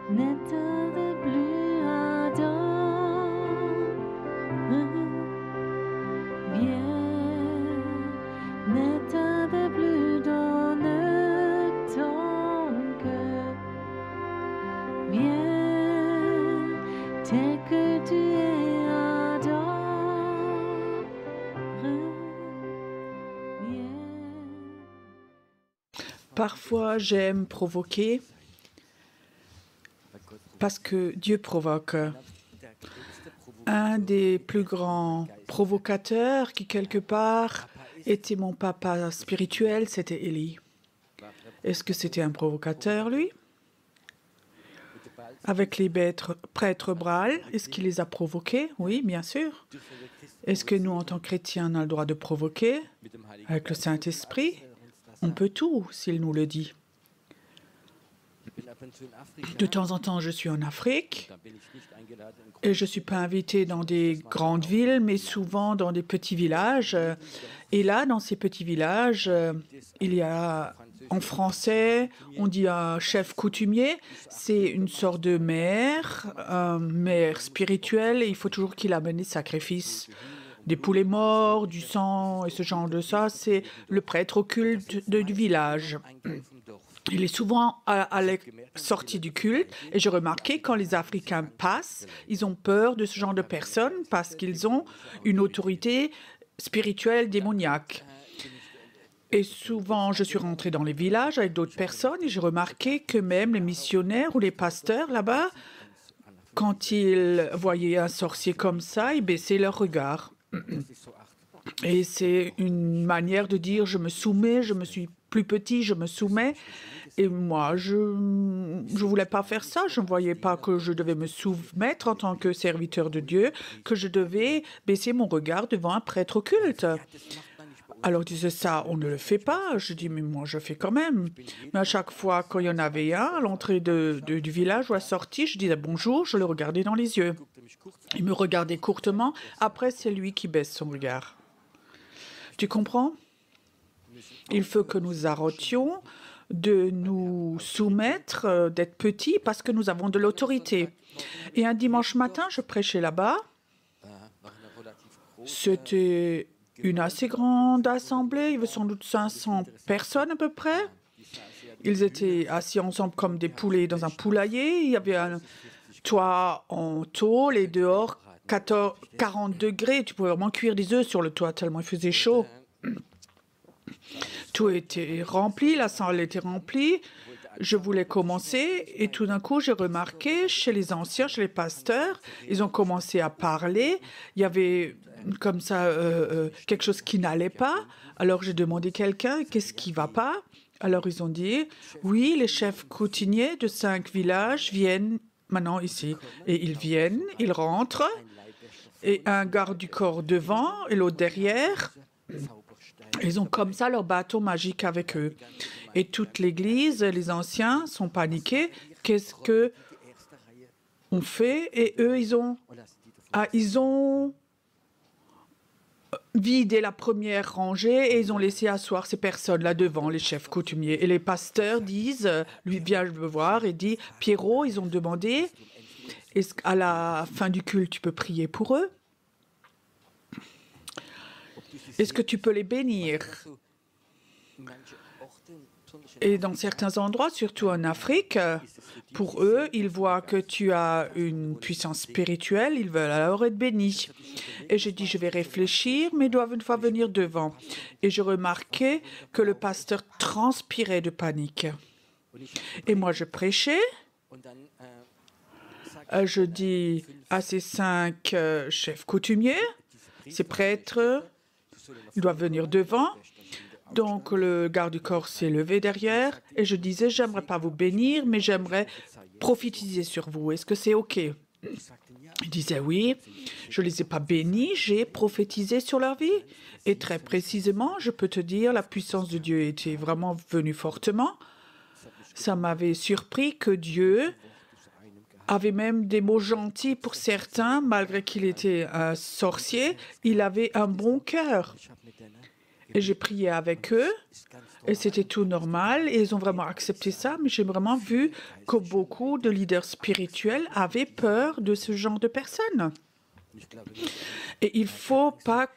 N'était plus ardent. Viens, n'était plus dans ton cœur. Viens, tel que tu es ardent. Viens. Parfois, j'aime provoquer parce que Dieu provoque. Un des plus grands provocateurs qui, quelque part, était mon papa spirituel, c'était Élie. Est-ce que c'était un provocateur, lui? Avec les prêtres Baal, est-ce qu'il les a provoqués? Oui, bien sûr. Est-ce que nous, en tant que chrétiens, on a le droit de provoquer avec le Saint-Esprit? On peut tout, s'il nous le dit. De temps en temps, je suis en Afrique et je ne suis pas invité dans des grandes villes, mais souvent dans des petits villages. Et là, dans ces petits villages, il y a, en français, on dit un chef coutumier. C'est une sorte de maire, un maire spirituel, et il faut toujours qu'il amène des sacrifices. Des poulets morts, du sang et ce genre de ça, c'est le prêtre occulte du village. Il est souvent à la sortie du culte et j'ai remarqué quand les Africains passent, ils ont peur de ce genre de personnes parce qu'ils ont une autorité spirituelle démoniaque. Et souvent, je suis rentrée dans les villages avec d'autres personnes et j'ai remarqué que même les missionnaires ou les pasteurs là-bas, quand ils voyaient un sorcier comme ça, ils baissaient leur regard. Et c'est une manière de dire je me soumets, je me suis plus petit, je me soumets. Et moi, je ne voulais pas faire ça. Je ne voyais pas que je devais me soumettre en tant que serviteur de Dieu, que je devais baisser mon regard devant un prêtre occulte. Alors, ils disaient ça, on ne le fait pas. Je dis, mais moi, je fais quand même. Mais à chaque fois, quand il y en avait un, à l'entrée du village ou à la sortie, je disais bonjour, je le regardais dans les yeux. Il me regardait courtement. Après, c'est lui qui baisse son regard. Tu comprends? Il faut que nous arrêtions de nous soumettre, d'être petits, parce que nous avons de l'autorité. Et un dimanche matin, je prêchais là-bas. C'était une assez grande assemblée, il y avait sans doute 500 personnes à peu près. Ils étaient assis ensemble comme des poulets dans un poulailler. Il y avait un toit en tôle et dehors 40 degrés. Tu pouvais vraiment cuire des œufs sur le toit tellement il faisait chaud. Tout était rempli, la salle était remplie. Je voulais commencer et tout d'un coup, j'ai remarqué chez les anciens, chez les pasteurs, ils ont commencé à parler. Il y avait comme ça quelque chose qui n'allait pas. Alors j'ai demandé à quelqu'un, qu'est-ce qui ne va pas? Alors ils ont dit, oui, les chefs coutumiers de 5 villages viennent maintenant ici. Et ils viennent, ils rentrent, et un garde du corps devant et l'autre derrière. Ils ont comme ça leur bâton magique avec eux. Et toute l'église, les anciens sont paniqués. Qu'est-ce que on fait? Et eux, ils ont vidé la première rangée et ils ont laissé asseoir ces personnes là devant, les chefs coutumiers. Et les pasteurs disent, lui vient me voir et dit, Pierrot, ils ont demandé, est-ce qu'à la fin du culte, tu peux prier pour eux? Est-ce que tu peux les bénir? Et dans certains endroits, surtout en Afrique, pour eux, ils voient que tu as une puissance spirituelle, ils veulent alors être bénis. Et j'ai dit, je vais réfléchir, mais ils doivent une fois venir devant. Et je remarquais que le pasteur transpirait de panique. Et moi, je prêchais. Je dis à ces 5 chefs coutumiers, ces prêtres, ils doivent venir devant. Donc, le garde du corps s'est levé derrière et je disais, j'aimerais pas vous bénir, mais j'aimerais prophétiser sur vous. Est-ce que c'est OK? Il disait oui. Je ne les ai pas bénis, j'ai prophétisé sur leur vie. Et très précisément, je peux te dire, la puissance de Dieu était vraiment venue fortement. Ça m'avait surpris que Dieu avait même des mots gentils pour certains, malgré qu'il était un sorcier, il avait un bon cœur. Et j'ai prié avec eux. Et c'était tout normal et ils ont vraiment accepté ça, mais j'ai vraiment vu que beaucoup de leaders spirituels avaient peur de ce genre de personnes. Et il ne faut pas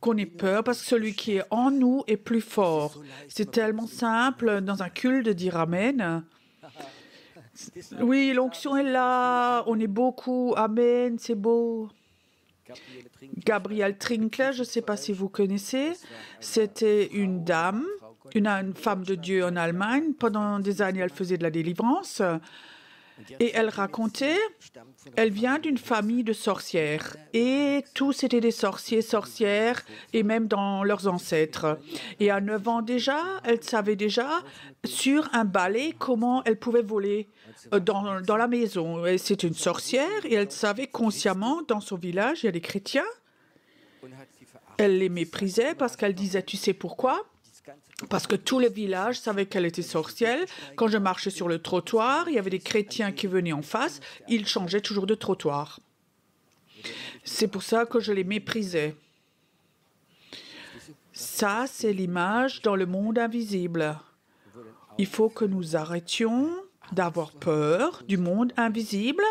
qu'on ait peur parce que celui qui est en nous est plus fort. C'est tellement simple dans un culte de dire Amen. Oui, l'onction est là, on est beaucoup, Amen, c'est beau. Gabrielle Trinkler, je ne sais pas si vous connaissez, c'était une dame, une femme de Dieu en Allemagne. Pendant des années, elle faisait de la délivrance. Et elle racontait, elle vient d'une famille de sorcières. Et tous étaient des sorciers, sorcières, et même dans leurs ancêtres. Et à 9 ans déjà, elle savait déjà, sur un balai, comment elle pouvait voler dans la maison. C'est une sorcière et elle savait consciemment, dans son village, il y a des chrétiens. Elle les méprisait parce qu'elle disait, tu sais pourquoi ? Parce que tout le village savait qu'elle était sorcière. Quand je marchais sur le trottoir, il y avait des chrétiens qui venaient en face. Ils changeaient toujours de trottoir. C'est pour ça que je les méprisais. Ça, c'est l'image dans le monde invisible. Il faut que nous arrêtions d'avoir peur du monde invisible.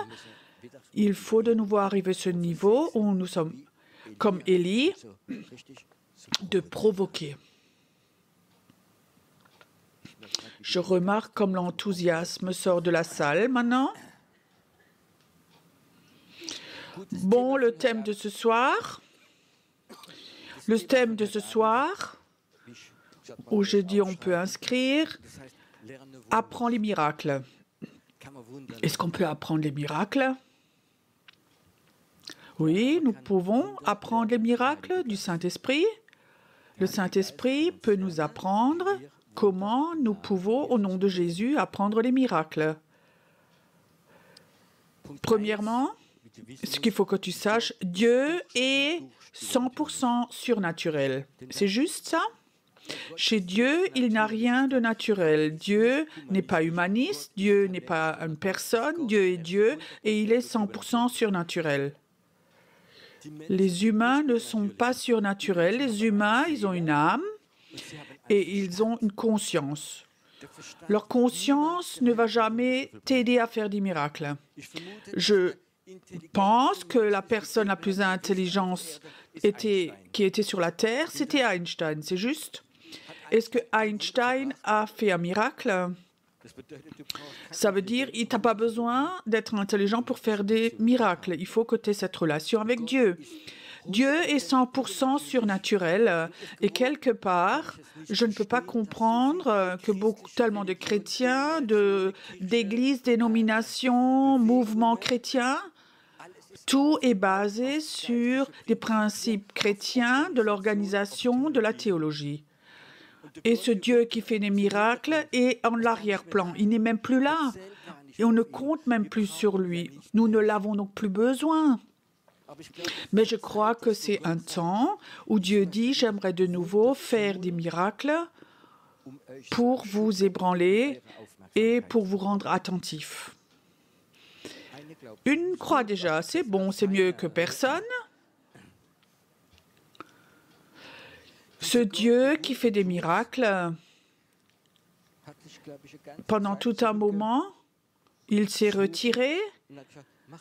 Il faut de nouveau arriver à ce niveau où nous sommes, comme Élie, de provoquer. Je remarque comme l'enthousiasme sort de la salle maintenant. Bon, le thème de ce soir. Le thème de ce soir, où j'ai dit on peut inscrire, apprends les miracles. Est-ce qu'on peut apprendre les miracles? Oui, nous pouvons apprendre les miracles du Saint-Esprit. Le Saint-Esprit peut nous apprendre comment nous pouvons, au nom de Jésus, apprendre les miracles. Premièrement, ce qu'il faut que tu saches, Dieu est 100% surnaturel. C'est juste ça? Chez Dieu, il n'y a rien de naturel. Dieu n'est pas humaniste, Dieu n'est pas une personne, Dieu est Dieu et il est 100% surnaturel. Les humains ne sont pas surnaturels. Les humains, ils ont une âme et ils ont une conscience. Leur conscience ne va jamais t'aider à faire des miracles. Je pense que la personne la plus intelligente qui était sur la Terre, c'était Einstein, c'est juste? Est-ce que Einstein a fait un miracle? Ça veut dire qu'il n'a pas besoin d'être intelligent pour faire des miracles. Il faut que tu aies cette relation avec Dieu. Dieu est 100% surnaturel et quelque part, je ne peux pas comprendre que tellement de chrétiens, d'églises, dénominations, mouvements chrétiens, tout est basé sur des principes chrétiens de l'organisation de la théologie. Et ce Dieu qui fait des miracles est en l'arrière-plan. Il n'est même plus là. Et on ne compte même plus sur lui. Nous ne l'avons donc plus besoin. Mais je crois que c'est un temps où Dieu dit « J'aimerais de nouveau faire des miracles pour vous ébranler et pour vous rendre attentifs. » Une croix déjà, c'est bon, c'est mieux que personne. Ce Dieu qui fait des miracles, pendant tout un moment, il s'est retiré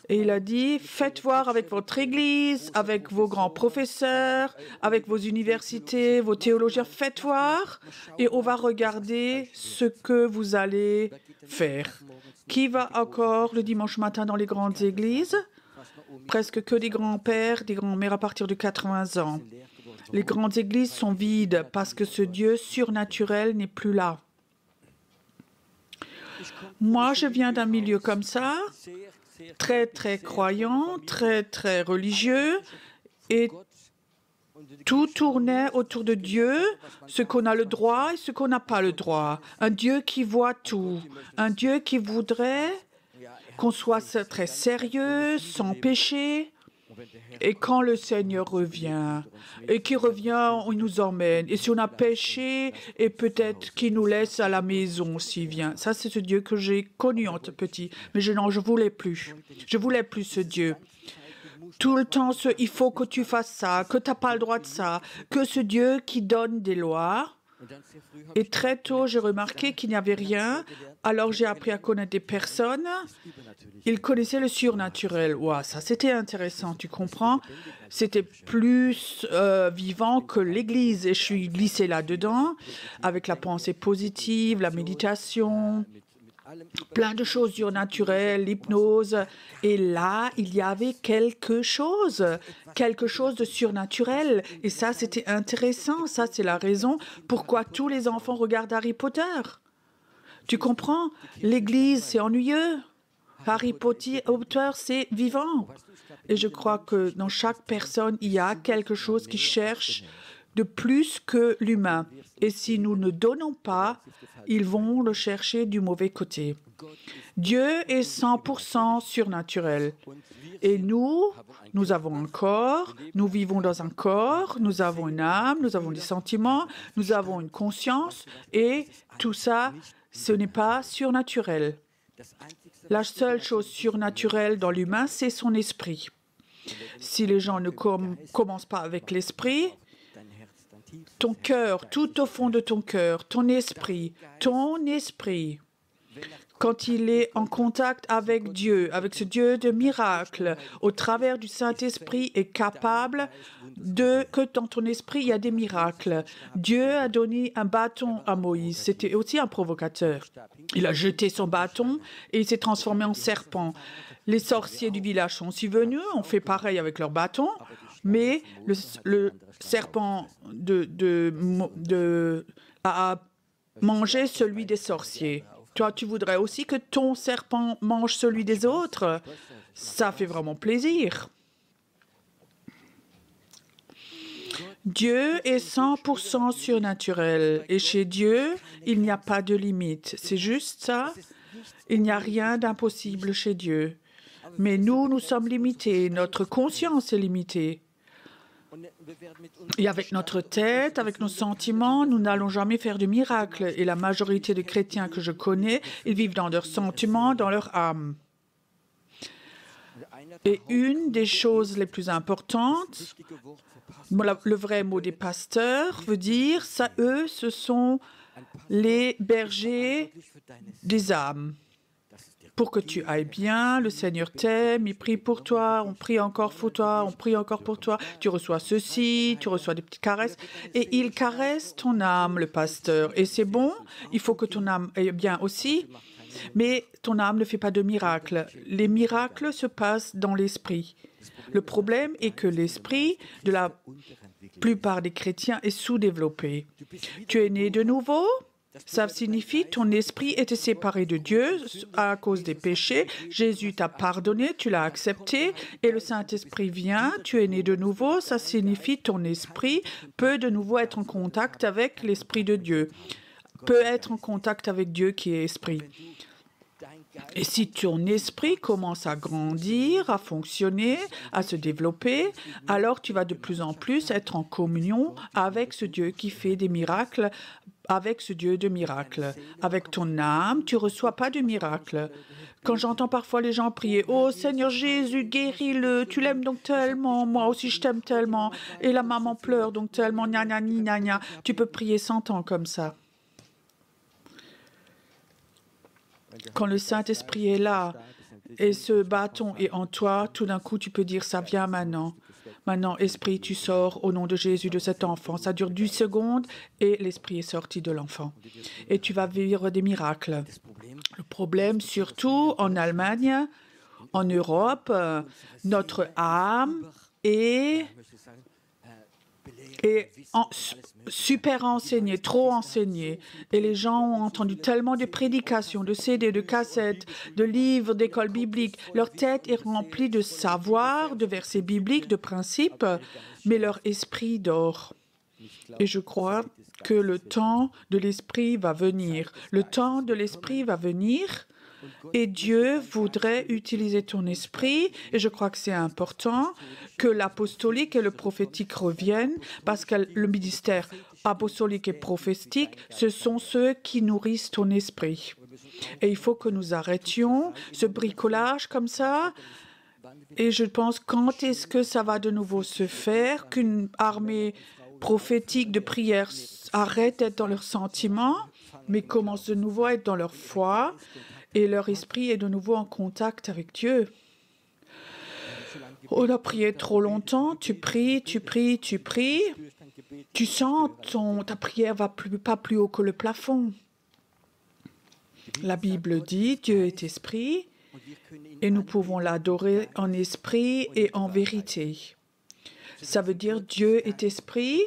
et il a dit « Faites voir avec votre église, avec vos grands professeurs, avec vos universités, vos théologiens, faites voir et on va regarder ce que vous allez faire. » Qui va encore le dimanche matin dans les grandes églises? Presque que des grands-pères, des grands-mères à partir de 80 ans. Les grandes églises sont vides parce que ce Dieu surnaturel n'est plus là. Moi, je viens d'un milieu comme ça, très, très croyant, très, très religieux, et tout tournait autour de Dieu, ce qu'on a le droit et ce qu'on n'a pas le droit. Un Dieu qui voit tout, un Dieu qui voudrait qu'on soit très sérieux, sans péché. Et quand le Seigneur revient, et qu'il revient, il nous emmène. Et si on a péché, et peut-être qu'il nous laisse à la maison s'il vient. Ça, c'est ce Dieu que j'ai connu en petit. Mais je voulais plus. Je voulais plus ce Dieu. Tout le temps, il faut que tu fasses ça, que tu n'as pas le droit de ça, que ce Dieu qui donne des lois Et très tôt, j'ai remarqué qu'il n'y avait rien. Alors, j'ai appris à connaître des personnes. Ils connaissaient le surnaturel. Ouah, ça, c'était intéressant, tu comprends? C'était plus vivant que l'Église. Et je suis glissée là-dedans avec la pensée positive, la méditation, plein de choses surnaturelles, l'hypnose. Et là, il y avait quelque chose de surnaturel. Et ça, c'était intéressant. Ça, c'est la raison pourquoi tous les enfants regardent Harry Potter. Tu comprends? L'Église, c'est ennuyeux. Harry Potter, c'est vivant. Et je crois que dans chaque personne, il y a quelque chose qui cherche de plus que l'humain. Et si nous ne donnons pas, ils vont le chercher du mauvais côté. Dieu est 100% surnaturel. Et nous avons un corps, nous vivons dans un corps, nous avons une âme, nous avons des sentiments, nous avons une conscience, et tout ça, ce n'est pas surnaturel. La seule chose surnaturelle dans l'humain, c'est son esprit. Si les gens ne commencent pas avec l'esprit, ton cœur, tout au fond de ton cœur, ton esprit, quand il est en contact avec Dieu, avec ce Dieu de miracles, au travers du Saint-Esprit, est capable que dans ton esprit, il y a des miracles. Dieu a donné un bâton à Moïse. C'était aussi un provocateur. Il a jeté son bâton et il s'est transformé en serpent. Les sorciers du village sont aussi venus, ont fait pareil avec leur bâton, mais le serpent a mangé celui des sorciers. Toi, tu voudrais aussi que ton serpent mange celui des autres? Ça fait vraiment plaisir. Dieu est 100% surnaturel. Et chez Dieu, il n'y a pas de limite. C'est juste ça. Il n'y a rien d'impossible chez Dieu. Mais nous sommes limités. Notre conscience est limitée. Et avec notre tête, avec nos sentiments, nous n'allons jamais faire de miracle. Et la majorité des chrétiens que je connais, ils vivent dans leurs sentiments, dans leur âme. Et une des choses les plus importantes, le vrai mot des pasteurs veut dire, ça, eux, ce sont les bergers des âmes. Pour que tu ailles bien, le Seigneur t'aime, il prie pour toi, on prie encore pour toi, on prie encore pour toi. Tu reçois ceci, tu reçois des petites caresses. Et il caresse ton âme, le pasteur. Et c'est bon, il faut que ton âme aille bien aussi. Mais ton âme ne fait pas de miracles. Les miracles se passent dans l'esprit. Le problème est que l'esprit de la plupart des chrétiens est sous-développé. Tu es né de nouveau. Ça signifie que ton esprit était séparé de Dieu à cause des péchés. Jésus t'a pardonné, tu l'as accepté et le Saint-Esprit vient, tu es né de nouveau. Ça signifie que ton esprit peut de nouveau être en contact avec l'Esprit de Dieu, peut être en contact avec Dieu qui est esprit. Et si ton esprit commence à grandir, à fonctionner, à se développer, alors tu vas de plus en plus être en communion avec ce Dieu qui fait des miracles, avec ce Dieu de miracles. Avec ton âme, tu ne reçois pas de miracles. Quand j'entends parfois les gens prier « Oh Seigneur Jésus, guéris-le, tu l'aimes donc tellement, moi aussi je t'aime tellement, et la maman pleure donc tellement, gna gna gna gna », tu peux prier 100 ans comme ça. Quand le Saint-Esprit est là et ce bâton est en toi, tout d'un coup, tu peux dire, ça vient maintenant. Maintenant, Esprit, tu sors au nom de Jésus de cet enfant. Ça dure 10 secondes et l'Esprit est sorti de l'enfant. Et tu vas vivre des miracles. Le problème, surtout en Allemagne, en Europe, notre âme est super enseigné, trop enseigné. Et les gens ont entendu tellement de prédications, de CD, de cassettes, de livres d'école biblique. Leur tête est remplie de savoir, de versets bibliques, de principes, mais leur esprit dort. Et je crois que le temps de l'esprit va venir. Le temps de l'esprit va venir. Et Dieu voudrait utiliser ton esprit, et je crois que c'est important que l'apostolique et le prophétique reviennent, parce que le ministère apostolique et prophétique, ce sont ceux qui nourrissent ton esprit. Et il faut que nous arrêtions ce bricolage comme ça. Et je pense, quand est-ce que ça va de nouveau se faire, qu'une armée prophétique de prière arrêtent d'être dans leurs sentiments, mais commencent de nouveau à être dans leur foi et leur esprit est de nouveau en contact avec Dieu. On a prié trop longtemps, tu pries, tu sens ta prière va pas plus haut que le plafond. La Bible dit, Dieu est esprit et nous pouvons l'adorer en esprit et en vérité. Ça veut dire Dieu est esprit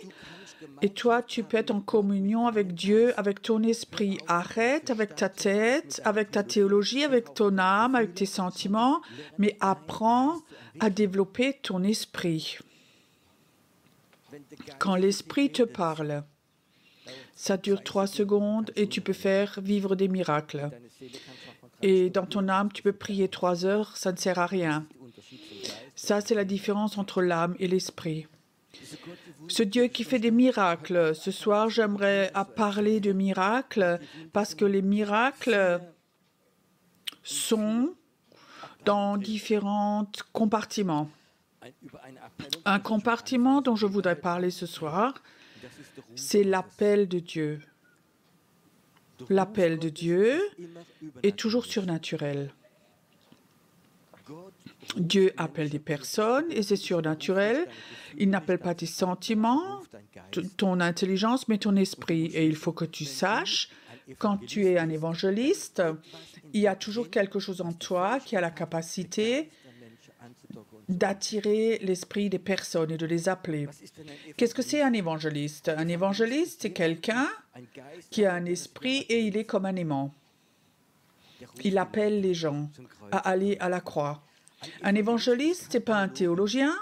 et toi, tu peux être en communion avec Dieu, avec ton esprit. Arrête avec ta tête, avec ta théologie, avec ton âme, avec tes sentiments, mais apprends à développer ton esprit. Quand l'esprit te parle, ça dure 3 secondes et tu peux faire vivre des miracles. Et dans ton âme, tu peux prier 3 heures, ça ne sert à rien. Ça, c'est la différence entre l'âme et l'esprit. Ce Dieu qui fait des miracles. Ce soir, j'aimerais parler de miracles parce que les miracles sont dans différents compartiments. Un compartiment dont je voudrais parler ce soir, c'est l'appel de Dieu. L'appel de Dieu est toujours surnaturel. Dieu appelle des personnes et c'est surnaturel. Il n'appelle pas tes sentiments, ton intelligence, mais ton esprit. Et il faut que tu saches, quand tu es un évangéliste, il y a toujours quelque chose en toi qui a la capacité d'attirer l'esprit des personnes et de les appeler. Qu'est-ce que c'est un évangéliste? Un évangéliste, c'est quelqu'un qui a un esprit et il est comme un aimant. Il appelle les gens à aller à la croix. Un évangéliste, ce n'est pas un théologien.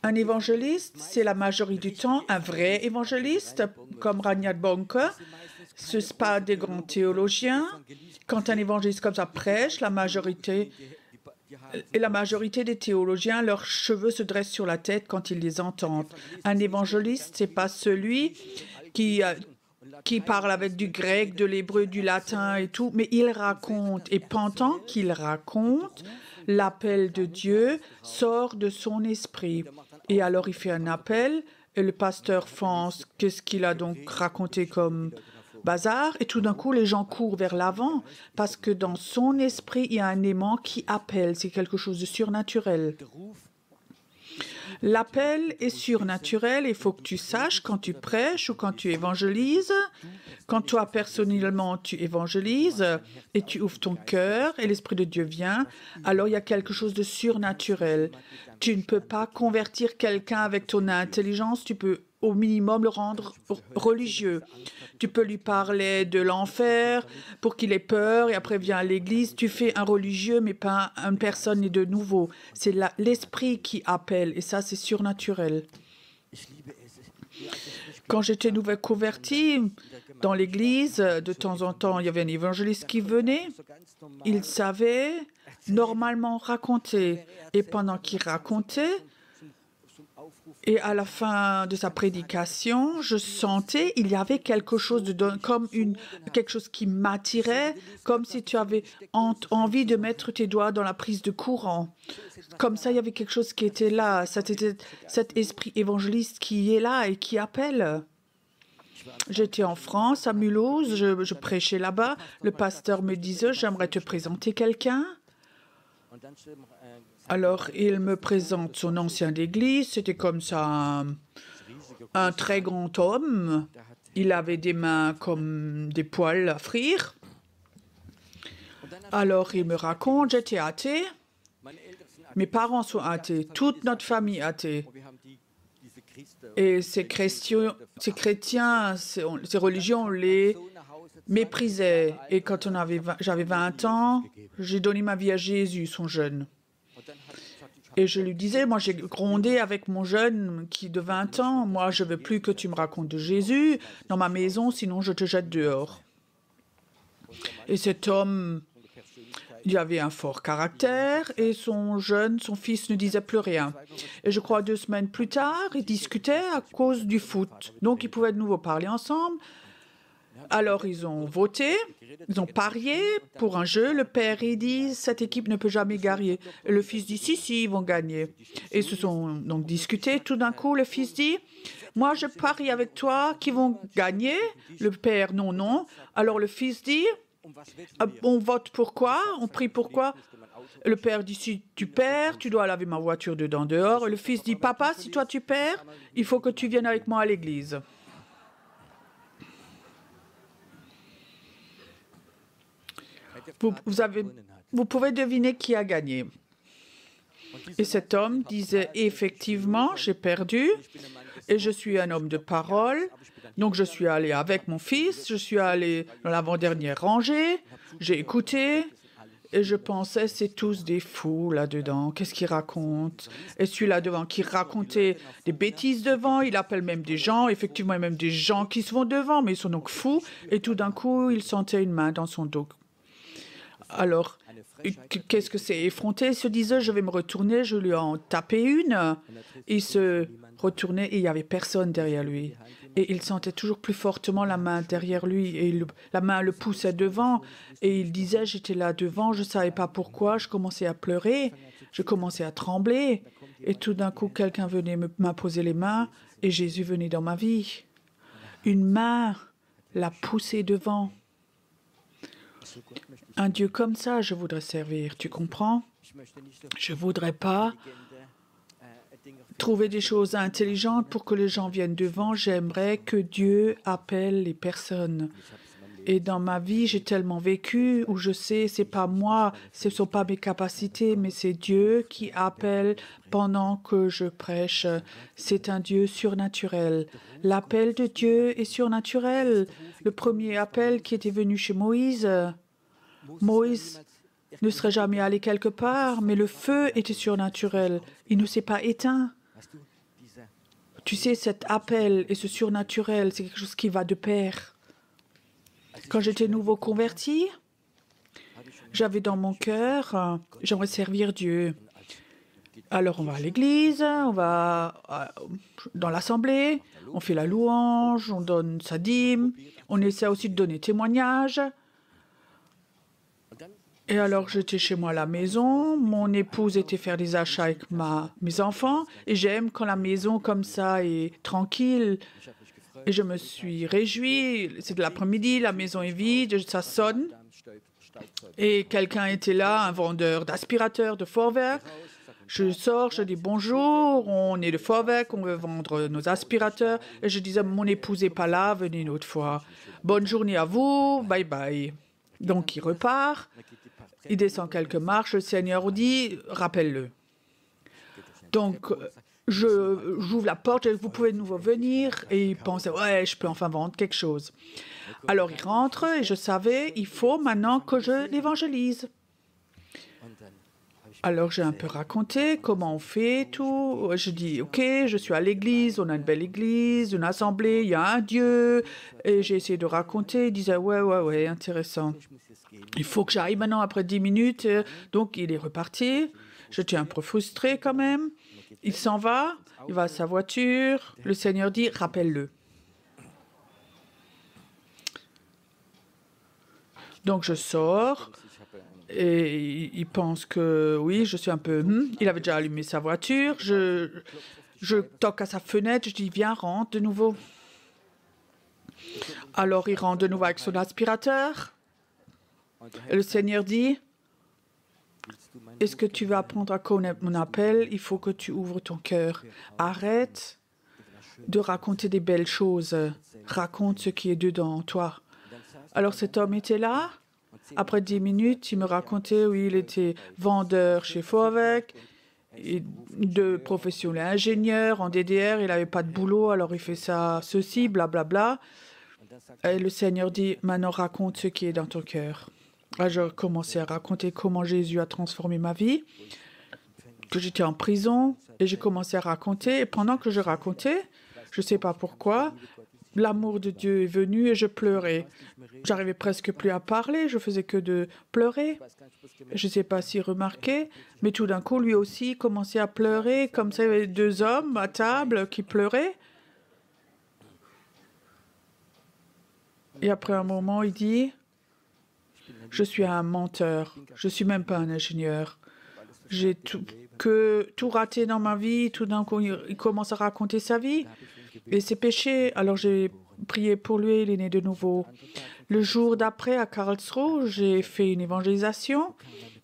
Un évangéliste, c'est la majorité du temps un vrai évangéliste, comme Reinhard Bonke. Ce n'est pas des grands théologiens. Quand un évangéliste comme ça prêche, la majorité des théologiens, leurs cheveux se dressent sur la tête quand ils les entendent. Un évangéliste, ce n'est pas celui qui parle avec du grec, de l'hébreu, du latin et tout, mais il raconte. Et pendant qu'il raconte, l'appel de Dieu sort de son esprit. Et alors il fait un appel et le pasteur pense qu'est-ce qu'il a donc raconté comme bazar. Et tout d'un coup, les gens courent vers l'avant parce que dans son esprit, il y a un aimant qui appelle. C'est quelque chose de surnaturel. L'appel est surnaturel. Il faut que tu saches quand tu prêches ou quand tu évangélises, quand toi personnellement tu évangélises et tu ouvres ton cœur et l'Esprit de Dieu vient, alors il y a quelque chose de surnaturel. Tu ne peux pas convertir quelqu'un avec ton intelligence, tu peux au minimum le rendre religieux. Tu peux lui parler de l'enfer pour qu'il ait peur et après vient à l'église. Tu fais un religieux mais pas une personne née de nouveau. C'est l'esprit qui appelle et ça c'est surnaturel. Quand j'étais nouvelle convertie dans l'église, de temps en temps il y avait un évangéliste qui venait. Il savait normalement raconter et pendant qu'il racontait, et à la fin de sa prédication, je sentais il y avait quelque chose quelque chose qui m'attirait, comme si tu avais envie de mettre tes doigts dans la prise de courant. Comme ça, il y avait quelque chose qui était là. C'était cet esprit évangéliste qui est là et qui appelle. J'étais en France, à Mulhouse, je prêchais là-bas. Le pasteur me disait, j'aimerais te présenter quelqu'un. Alors, il me présente son ancien d'église. C'était comme ça un très grand homme. Il avait des mains comme des poils à frire. Alors, il me raconte, j'étais athée. Mes parents sont athées. Toute notre famille est athée. Et ces chrétiens, ces religions, on les méprisait. Et quand j'avais 20 ans, j'ai donné ma vie à Jésus, son jeune. Et je lui disais, moi j'ai grondé avec mon jeune qui de 20 ans, moi je ne veux plus que tu me racontes de Jésus dans ma maison, sinon je te jette dehors. Et cet homme, il avait un fort caractère et son fils ne disait plus rien. Et je crois 2 semaines plus tard, ils discutaient à cause du foot. Donc ils pouvaient de nouveau parler ensemble. Alors ils ont voté Ils ont parié pour un jeu. Le père, il dit, cette équipe ne peut jamais gagner. Et le fils dit, si, ils vont gagner. Et ils se sont donc discutés. Tout d'un coup, le fils dit, moi, je parie avec toi qu'ils vont gagner. Le père, non. Alors le fils dit, on vote pourquoi? On prie pourquoi? Le père dit, si tu perds, tu dois laver ma voiture dedans dehors. Et le fils dit, papa, si toi tu perds, il faut que tu viennes avec moi à l'église. Vous pouvez deviner qui a gagné. Et cet homme disait, effectivement, j'ai perdu et je suis un homme de parole. Donc je suis allé avec mon fils, je suis allé dans l'avant-dernière rangée, j'ai écouté et je pensais, c'est tous des fous là-dedans. Qu'est-ce qu'ils racontent? Et celui-là devant qui racontait des bêtises devant, il appelle même des gens, effectivement, il y a même des gens qui se vont devant, mais ils sont donc fous. Et tout d'un coup, il sentait une main dans son dos. Alors, qu'est-ce que c'est effronté? Il se disait, je vais me retourner, je lui en tapais une. Il se retournait et il n'y avait personne derrière lui. Et il sentait toujours plus fortement la main derrière lui. Et la main le poussait devant. Et il disait, j'étais là devant, je ne savais pas pourquoi. Je commençais à pleurer, je commençais à trembler. Et tout d'un coup, quelqu'un venait m'imposer les mains et Jésus venait dans ma vie. Une main l'a poussé devant. Un Dieu comme ça, je voudrais servir, tu comprends? Je ne voudrais pas trouver des choses intelligentes pour que les gens viennent devant. J'aimerais que Dieu appelle les personnes. Et dans ma vie, j'ai tellement vécu où je sais, c'est pas moi, ce ne sont pas mes capacités, mais c'est Dieu qui appelle pendant que je prêche. C'est un Dieu surnaturel. L'appel de Dieu est surnaturel. Le premier appel qui était venu chez Moïse, Moïse ne serait jamais allé quelque part, mais le feu était surnaturel. Il ne s'est pas éteint. Tu sais, cet appel et ce surnaturel, c'est quelque chose qui va de pair. Quand j'étais nouveau converti, j'avais dans mon cœur, j'aimerais servir Dieu. Alors on va à l'église, on va dans l'assemblée, on fait la louange, on donne sa dîme, on essaie aussi de donner témoignage. Et alors, j'étais chez moi à la maison, mon épouse était faire des achats avec mes enfants, et j'aime quand la maison comme ça est tranquille. Et je me suis réjouie, c'est de l'après-midi, la maison est vide, ça sonne. Et quelqu'un était là, un vendeur d'aspirateurs de Vorwerk. Je sors, je dis bonjour, on est de Vorwerk, on veut vendre nos aspirateurs. Et je disais, mon épouse n'est pas là, venez une autre fois. Bonne journée à vous, bye bye. Donc il repart. Il descend quelques marches, le Seigneur dit, rappelle-le. Donc, j'ouvre la porte, vous pouvez de nouveau venir, et il pensait, ouais, je peux enfin vendre quelque chose. Alors, il rentre, et je savais, il faut maintenant que je l'évangélise. Alors, j'ai un peu raconté comment on fait tout. Je dis, OK, je suis à l'église, on a une belle église, une assemblée, il y a un Dieu. Et j'ai essayé de raconter, il disait, ouais, intéressant. Il faut que j'aille maintenant après 10 minutes. Donc, il est reparti. J'étais un peu frustrée quand même. Il s'en va, il va à sa voiture. Le Seigneur dit, rappelle-le. Donc, je sors. Et il pense que, oui, je suis un peu... Il avait déjà allumé sa voiture. Je toque à sa fenêtre. Je dis, viens, rentre de nouveau. Alors, il rentre de nouveau avec son aspirateur. Et le Seigneur dit, est-ce que tu vas apprendre à connaître mon appel? Il faut que tu ouvres ton cœur. Arrête de raconter des belles choses. Raconte ce qui est dedans en toi. Alors cet homme était là. Après 10 minutes, il me racontait, oui, il était vendeur chez Vorwerk, de professionnel ingénieur en DDR. Il n'avait pas de boulot, alors il fait ça, ceci, blablabla. Et le Seigneur dit, maintenant raconte ce qui est dans ton cœur. Alors, je commençais à raconter comment Jésus a transformé ma vie, que j'étais en prison, et j'ai commencé à raconter. Et pendant que je racontais, je ne sais pas pourquoi, l'amour de Dieu est venu et je pleurais. J'arrivais presque plus à parler, je faisais que de pleurer. Je ne sais pas s'il remarquait, mais tout d'un coup, lui aussi commençait à pleurer, comme ça, il y avait 2 hommes à table qui pleuraient. Et après un moment, il dit, Je suis un menteur. Je ne suis même pas un ingénieur. J'ai tout raté dans ma vie. Tout d'un coup, il commence à raconter sa vie et ses péchés. Alors j'ai prié pour lui, il est né de nouveau. Le jour d'après, à Karlsruhe, j'ai fait une évangélisation.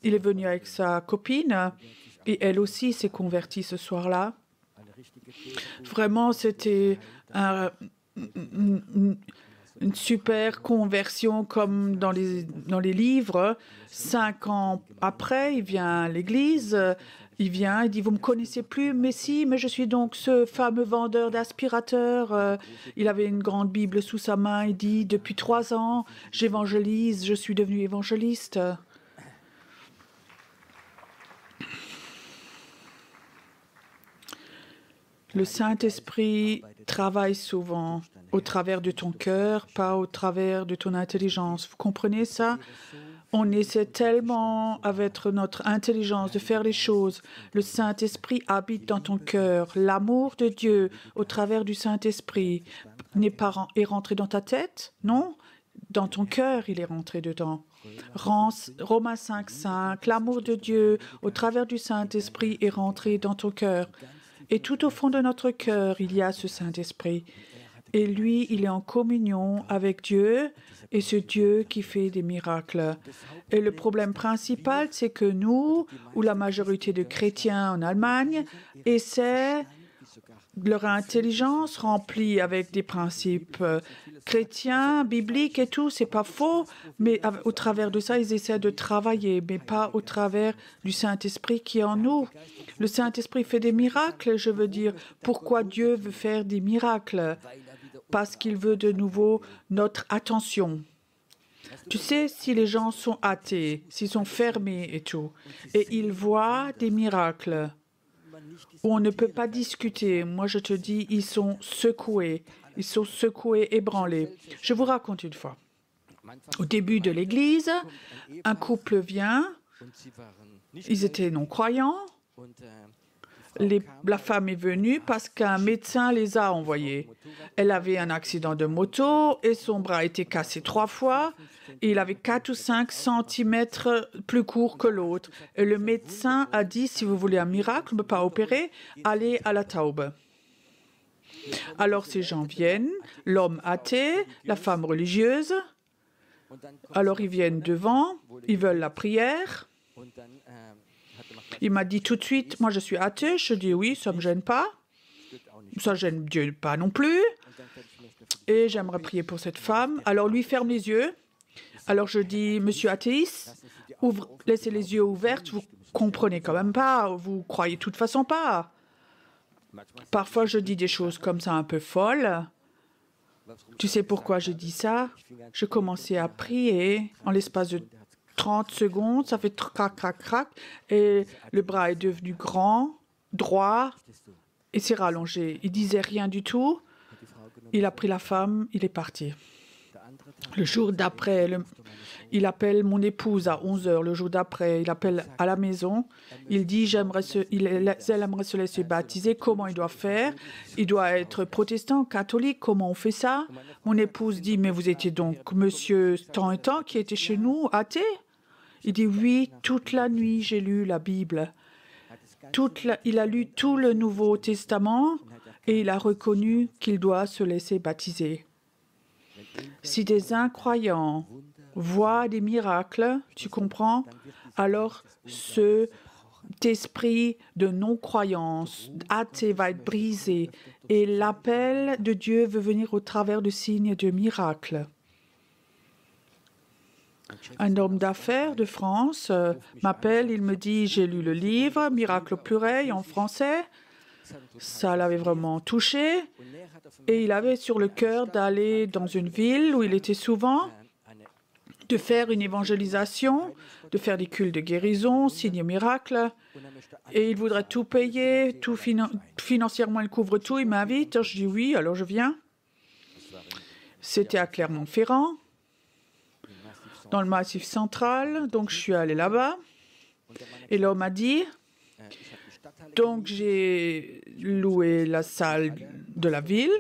Il est venu avec sa copine et elle aussi s'est convertie ce soir-là. Vraiment, c'était une super conversion comme dans les livres. 5 ans après, il vient à l'église, il dit, vous me connaissez plus? Mais si, mais je suis donc ce fameux vendeur d'aspirateurs. Il avait une grande Bible sous sa main, il dit, depuis 3 ans, j'évangélise, je suis devenu évangéliste. Le Saint-Esprit travaille souvent au travers de ton cœur, pas au travers de ton intelligence. Vous comprenez ça? On essaie tellement avec notre intelligence de faire les choses. Le Saint-Esprit habite dans ton cœur. L'amour de Dieu au travers du Saint-Esprit est rentré dans ta tête? Non? Dans ton cœur, il est rentré dedans. Romains 5,5, l'amour de Dieu au travers du Saint-Esprit est rentré dans ton cœur. Et tout au fond de notre cœur, il y a ce Saint-Esprit. Et lui, il est en communion avec Dieu et ce Dieu qui fait des miracles. Et le problème principal, c'est que nous, ou la majorité de chrétiens en Allemagne, essaient leur intelligence remplie avec des principes chrétiens, bibliques et tout, c'est pas faux, mais au travers de ça, ils essaient de travailler, mais pas au travers du Saint-Esprit qui est en nous. Le Saint-Esprit fait des miracles, je veux dire, pourquoi Dieu veut faire des miracles? Parce qu'il veut de nouveau notre attention. Tu sais, si les gens sont athées, s'ils sont fermés et tout, et ils voient des miracles, où on ne peut pas discuter. Moi, je te dis, ils sont secoués, ébranlés. Je vous raconte une fois. Au début de l'église, un couple vient, ils étaient non-croyants. La femme est venue parce qu'un médecin les a envoyés. Elle avait un accident de moto et son bras a été cassé 3 fois. Et il avait 4 ou 5 centimètres plus court que l'autre. Et le médecin a dit, si vous voulez un miracle, ne peut pas opérer, allez à la Taube. Alors ces gens viennent, l'homme athée, la femme religieuse. Alors ils viennent devant, ils veulent la prière. Il m'a dit tout de suite, moi je suis athée. Je dis oui, ça ne me gêne pas. Ça ne gêne Dieu pas non plus. Et j'aimerais prier pour cette femme. Alors lui ferme les yeux. Alors je dis, monsieur athéiste, laissez les yeux ouverts, vous comprenez quand même pas, vous croyez de toute façon pas. Parfois je dis des choses comme ça un peu folles. Tu sais pourquoi je dis ça? Je commençais à prier en l'espace de 30 secondes, ça fait crac, crac, crac, et le bras est devenu grand, droit, et s'est rallongé. Il disait rien du tout. Il a pris la femme, il est parti. Le jour d'après, il appelle mon épouse à 11h. Le jour d'après, il appelle à la maison. Il dit, elle aimerait se laisser baptiser. Comment il doit faire? Il doit être protestant, catholique. Comment on fait ça? Mon épouse dit, mais vous étiez donc monsieur tant et tant qui était chez nous, athée? Il dit, oui, toute la nuit, j'ai lu la Bible. Il a lu tout le Nouveau Testament et il a reconnu qu'il doit se laisser baptiser. Si des incroyants voient des miracles, tu comprends, alors cet esprit de non-croyance, athée, va être brisé et l'appel de Dieu veut venir au travers de signes et de miracles. Un homme d'affaires de France m'appelle, il me dit, j'ai lu le livre, Miracle au pluriel en français. Ça l'avait vraiment touché et il avait sur le cœur d'aller dans une ville où il était souvent, de faire une évangélisation, de faire des cultes de guérison, signes et miracles. Et il voudrait tout payer, tout financièrement, il couvre tout, il m'invite. Je dis oui, alors je viens. C'était à Clermont-Ferrand, dans le Massif central, donc je suis allée là-bas. Et l'homme a dit, donc j'ai loué la salle de la ville,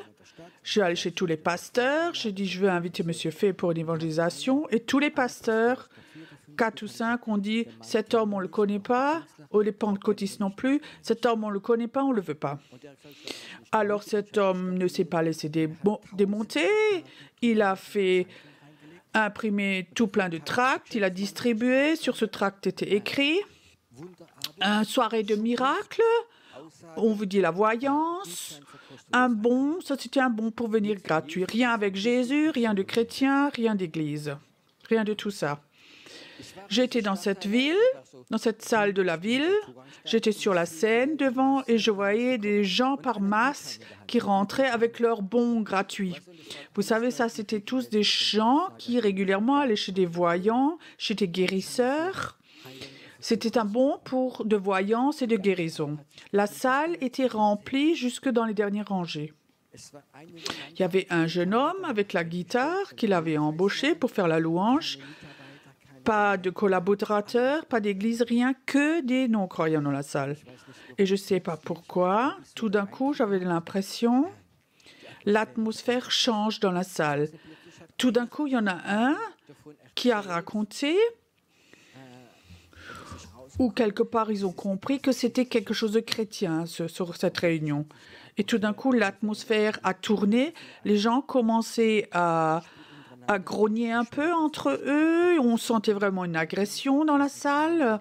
je suis allée chez tous les pasteurs, j'ai dit je veux inviter M. Fay pour une évangélisation, et tous les pasteurs 4 ou 5, on dit « cet homme, on ne le connaît pas », ou les pentecôtistes non plus, « cet homme, on ne le connaît pas, on ne le veut pas ». Alors cet homme ne s'est pas laissé démonter, il a fait imprimer tout plein de tracts, il a distribué, sur ce tract était écrit « une soirée de miracles », on vous dit la voyance, un bon, ça c'était un bon pour venir gratuit. Rien avec Jésus, rien de chrétien, rien d'église, rien de tout ça. J'étais dans cette ville, dans cette salle de la ville, j'étais sur la scène devant et je voyais des gens par masse qui rentraient avec leurs bons gratuits. Vous savez, ça c'était tous des gens qui régulièrement allaient chez des voyants, chez des guérisseurs. C'était un bon pour de voyance et de guérison. La salle était remplie jusque dans les dernières rangées. Il y avait un jeune homme avec la guitare qu'il avait embauché pour faire la louange. Pas de collaborateurs, pas d'église, rien que des non-croyants dans la salle. Et je ne sais pas pourquoi, tout d'un coup, j'avais l'impression l'atmosphère change dans la salle. Tout d'un coup, il y en a un qui a raconté ou quelque part ils ont compris que c'était quelque chose de chrétien sur cette réunion. Et tout d'un coup, l'atmosphère a tourné, les gens commençaient à grogner un peu entre eux, on sentait vraiment une agression dans la salle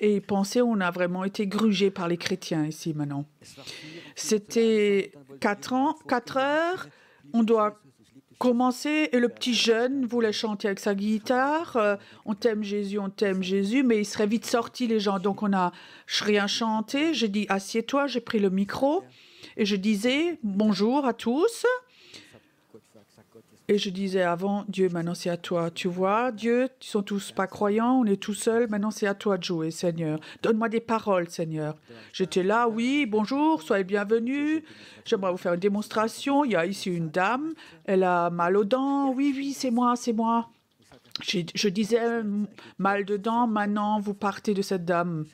et ils pensaient on a vraiment été grugés par les chrétiens ici maintenant. C'était 4 heures, on doit commencer et le petit jeune voulait chanter avec sa guitare. On t'aime, mais il serait vite sorti les gens. Donc on n'a rien chanté. J'ai dit assieds-toi, j'ai pris le micro et je disais bonjour à tous. Et je disais avant, Dieu, maintenant c'est à toi. Tu vois, Dieu, ils sont tous pas croyants, on est tout seuls. Maintenant c'est à toi de jouer, Seigneur. Donne-moi des paroles, Seigneur. J'étais là, oui, bonjour, soyez bienvenus. J'aimerais vous faire une démonstration. Il y a ici une dame, elle a mal aux dents. Oui, c'est moi, c'est moi. Je disais mal de dents, maintenant vous partez de cette dame.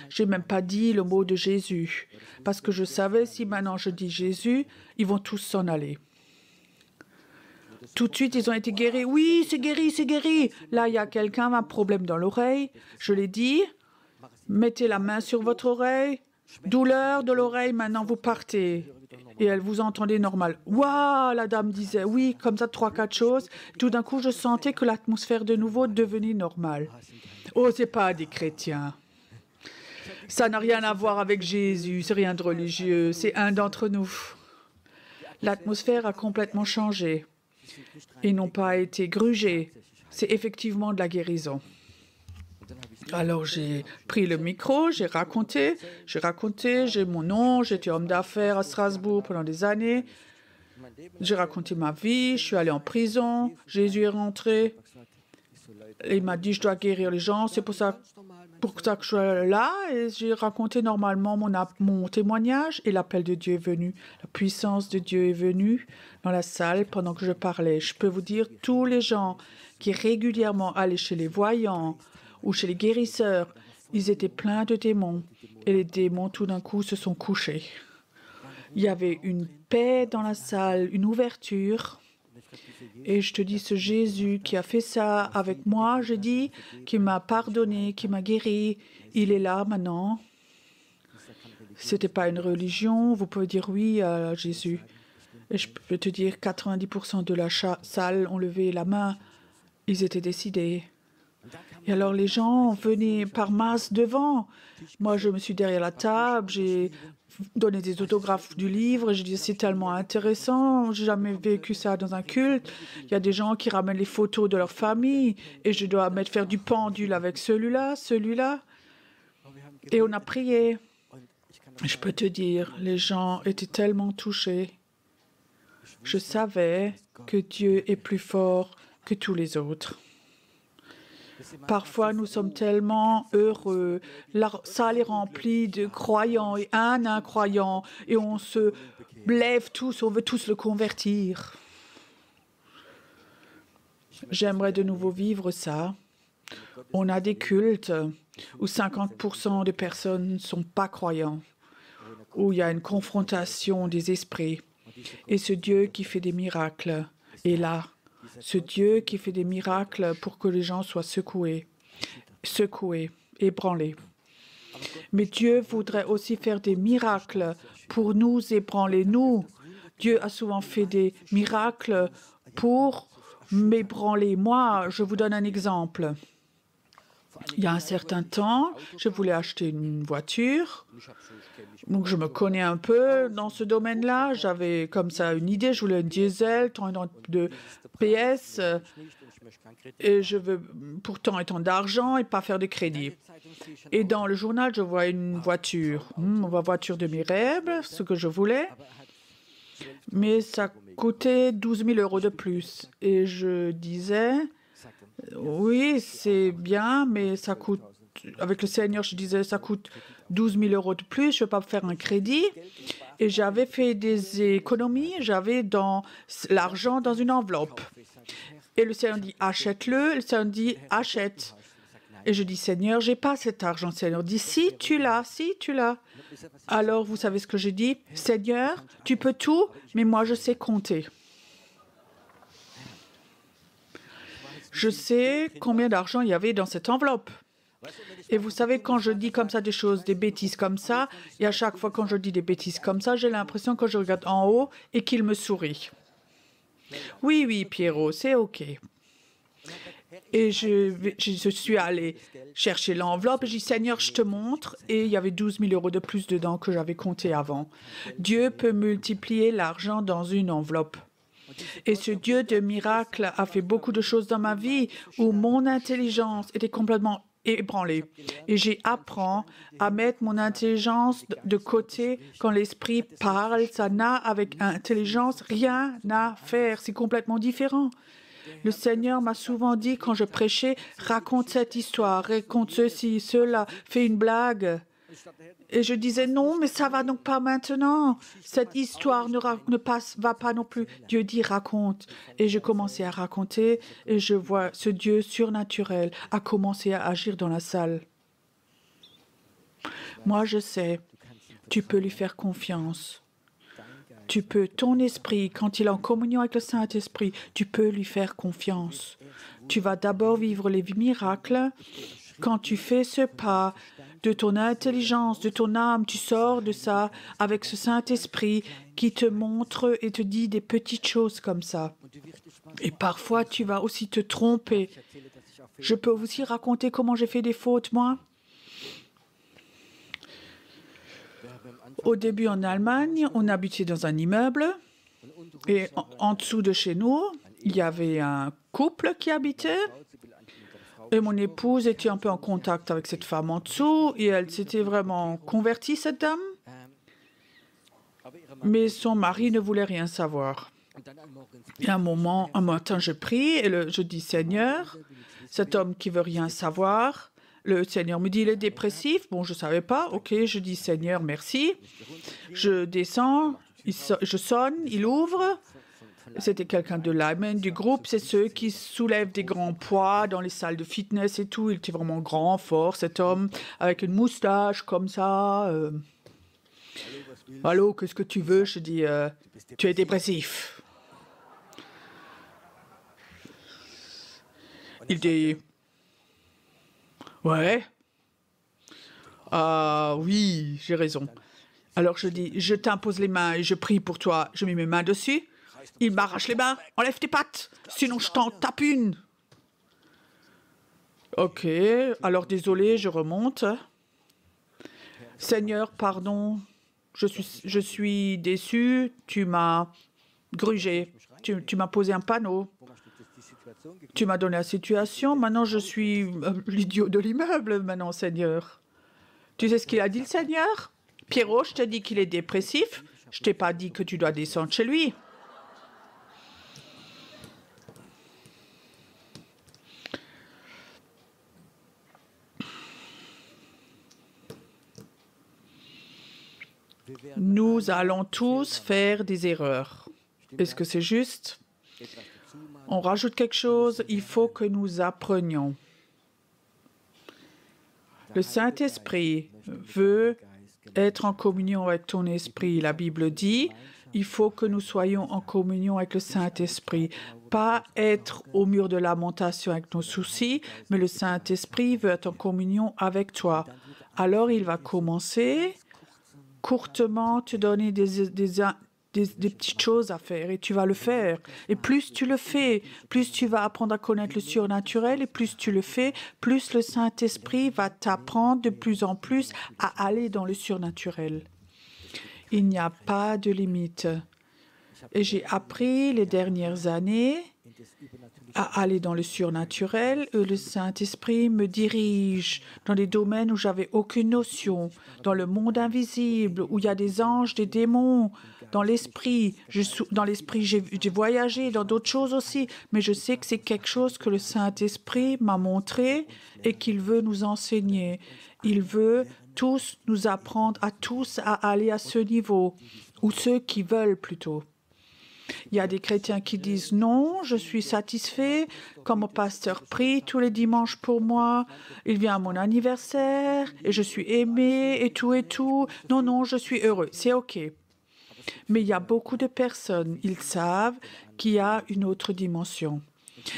J'ai même pas dit le mot de Jésus. Parce que je savais, si maintenant je dis Jésus, ils vont tous s'en aller. Tout de suite, ils ont été guéris. Oui, c'est guéri, c'est guéri. Là, il y a quelqu'un qui a un problème dans l'oreille. Je l'ai dit. Mettez la main sur votre oreille. Douleur de l'oreille, maintenant vous partez. Et elle vous entendait normal. Waouh, la dame disait oui, comme ça, 3-4 choses. Tout d'un coup, je sentais que l'atmosphère de nouveau devenait normale. Oh, c'est pas des chrétiens. Ça n'a rien à voir avec Jésus, c'est rien de religieux. C'est un d'entre nous. L'atmosphère a complètement changé. Ils n'ont pas été grugés. C'est effectivement de la guérison. Alors j'ai pris le micro, j'ai raconté, j'ai mon nom, j'étais homme d'affaires à Strasbourg pendant des années. J'ai raconté ma vie, je suis allé en prison, Jésus est rentré. Et il m'a dit, je dois guérir les gens, c'est pour ça que je suis là. Et j'ai raconté normalement mon témoignage et l'appel de Dieu est venu. La puissance de Dieu est venue dans la salle pendant que je parlais. Je peux vous dire, tous les gens qui régulièrement allaient chez les voyants ou chez les guérisseurs, ils étaient pleins de démons. Et les démons, tout d'un coup, se sont couchés. Il y avait une paix dans la salle, une ouverture. Et je te dis, ce Jésus qui a fait ça avec moi, je dis, qui m'a pardonné, qui m'a guéri, il est là maintenant. Ce n'était pas une religion, vous pouvez dire oui à Jésus. Et je peux te dire, 90% de la salle ont levé la main, ils étaient décidés. Et alors les gens venaient par masse devant. Moi, je me suis derrière la table, j'ai donné des autographes du livre. Je dis c'est tellement intéressant, j'ai jamais vécu ça dans un culte. Il y a des gens qui ramènent les photos de leur famille et je dois faire du pendule avec celui-là. Et on a prié. Je peux te dire, les gens étaient tellement touchés. Je savais que Dieu est plus fort que tous les autres. Parfois, nous sommes tellement heureux. La salle est remplie de croyants et un incroyant. Et on se lève tous, on veut tous le convertir. J'aimerais de nouveau vivre ça. On a des cultes où 50% des personnes ne sont pas croyants, où il y a une confrontation des esprits. Et ce Dieu qui fait des miracles est là. Ce Dieu qui fait des miracles pour que les gens soient secoués. secoué, ébranlé. Mais Dieu voudrait aussi faire des miracles pour nous ébranler, nous. Dieu a souvent fait des miracles pour m'ébranler. Moi, je vous donne un exemple. Il y a un certain temps, je voulais acheter une voiture. Donc, je me connais un peu dans ce domaine-là. J'avais comme ça une idée. Je voulais un diesel, tant de PS. Et je veux pourtant autant d'argent et pas faire de crédit. Et dans le journal, je vois une voiture. Une voiture de mes rêves, ce que je voulais. Mais ça coûtait 12 000 € de plus. Et je disais, oui, c'est bien, mais ça coûte, avec le Seigneur, je disais, ça coûte 12 000 € de plus, je ne vais pas faire un crédit. Et j'avais fait des économies, j'avais l'argent dans une enveloppe. Et le Seigneur dit, achète-le. Le Seigneur dit, achète. Et je dis, Seigneur, j'ai pas cet argent. Le Seigneur dit, si tu l'as, si tu l'as. Alors, vous savez ce que j'ai dit? Seigneur, tu peux tout, mais moi, je sais compter. Je sais combien d'argent il y avait dans cette enveloppe. Et vous savez, quand je dis comme ça des choses, des bêtises comme ça, et à chaque fois quand je dis des bêtises comme ça, j'ai l'impression que je regarde en haut et qu'il me sourit. Oui, oui, Pierrot, c'est OK. Et je suis allée chercher l'enveloppe et j'ai dit, Seigneur, je te montre. Et il y avait 12 000 € de plus dedans que j'avais compté avant. Dieu peut multiplier l'argent dans une enveloppe. Et ce Dieu de miracles a fait beaucoup de choses dans ma vie où mon intelligence était complètement ébranlée. Et j'ai appris à mettre mon intelligence de côté quand l'Esprit parle. Ça n'a avec intelligence rien à faire. C'est complètement différent. Le Seigneur m'a souvent dit quand je prêchais, raconte cette histoire, raconte ceci, cela, fais une blague. Et je disais non, mais ça va donc pas maintenant. Cette histoire va pas non plus. Dieu dit raconte. Et je commençais à raconter et je vois ce Dieu surnaturel a commencé à agir dans la salle. Moi, je sais, tu peux lui faire confiance. Tu peux, ton esprit, quand il est en communion avec le Saint-Esprit, tu peux lui faire confiance. Tu vas d'abord vivre les miracles. Quand tu fais ce pas de ton intelligence, de ton âme, tu sors de ça avec ce Saint-Esprit qui te montre et te dit des petites choses comme ça. Et parfois, tu vas aussi te tromper. Je peux aussi raconter comment j'ai fait des fautes, moi. Au début, en Allemagne, on habitait dans un immeuble et en dessous de chez nous, il y avait un couple qui habitait. Et mon épouse était un peu en contact avec cette femme en dessous et elle s'était vraiment convertie, cette dame. Mais son mari ne voulait rien savoir. Et un matin, je prie et je dis, Seigneur, cet homme qui veut rien savoir, le Seigneur me dit, il est dépressif. Bon, je ne savais pas. OK, je dis, Seigneur, merci. Je descends, je sonne, il ouvre. C'était quelqu'un de l'Amen, du groupe. C'est ceux qui soulèvent des grands poids dans les salles de fitness et tout. Il était vraiment grand, fort, cet homme, avec une moustache comme ça. Allô, qu'est-ce que tu veux? Je dis, tu es dépressif. Il dit, ouais. Ah oui, j'ai raison. Alors je dis, je t'impose les mains et je prie pour toi. Je mets mes mains dessus. Il m'arrache les mains. Enlève tes pattes, sinon je t'en tape une. OK, alors désolé, je remonte. Seigneur, pardon, je suis déçu. Tu m'as grugé. Tu m'as posé un panneau. Tu m'as donné la situation. Maintenant, je suis l'idiot de l'immeuble, maintenant, Seigneur. Tu sais ce qu'il a dit, le Seigneur? Pierrot, je te dis qu'il est dépressif. Je t'ai pas dit que tu dois descendre chez lui. Nous allons tous faire des erreurs. Est-ce que c'est juste? On rajoute quelque chose, il faut que nous apprenions. Le Saint-Esprit veut être en communion avec ton esprit. La Bible dit, il faut que nous soyons en communion avec le Saint-Esprit. Pas être au mur de lamentation avec nos soucis, mais le Saint-Esprit veut être en communion avec toi. Alors il va commencer courtement te donner des petites choses à faire et tu vas le faire. Et plus tu le fais, plus tu vas apprendre à connaître le surnaturel et plus tu le fais, plus le Saint-Esprit va t'apprendre de plus en plus à aller dans le surnaturel. Il n'y a pas de limite. Et j'ai appris les dernières années à aller dans le surnaturel et le Saint-Esprit me dirige dans des domaines où j'avais aucune notion, dans le monde invisible, où il y a des anges, des démons, dans l'esprit. J'ai voyagé dans d'autres choses aussi, mais je sais que c'est quelque chose que le Saint-Esprit m'a montré et qu'il veut nous enseigner. Il veut tous nous apprendre à tous à aller à ce niveau, ou ceux qui veulent plutôt. Il y a des chrétiens qui disent non, je suis satisfait, quand mon pasteur prie tous les dimanches pour moi, il vient à mon anniversaire et je suis aimé et tout et tout. Non, non, je suis heureux, c'est OK. Mais il y a beaucoup de personnes, ils savent qu'il y a une autre dimension.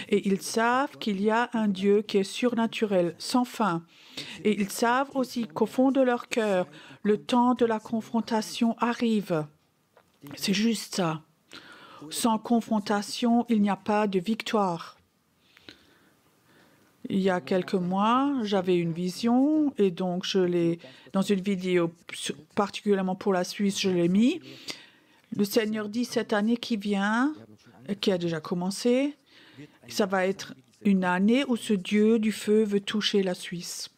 Et ils savent qu'il y a un Dieu qui est surnaturel, sans fin. Et ils savent aussi qu'au fond de leur cœur, le temps de la confrontation arrive. C'est juste ça. Sans confrontation, il n'y a pas de victoire. Il y a quelques mois, j'avais une vision et donc je l'ai, dans une vidéo particulièrement pour la Suisse, je l'ai mis. Le Seigneur dit cette année qui vient, qui a déjà commencé, ça va être une année où ce Dieu du feu veut toucher la Suisse.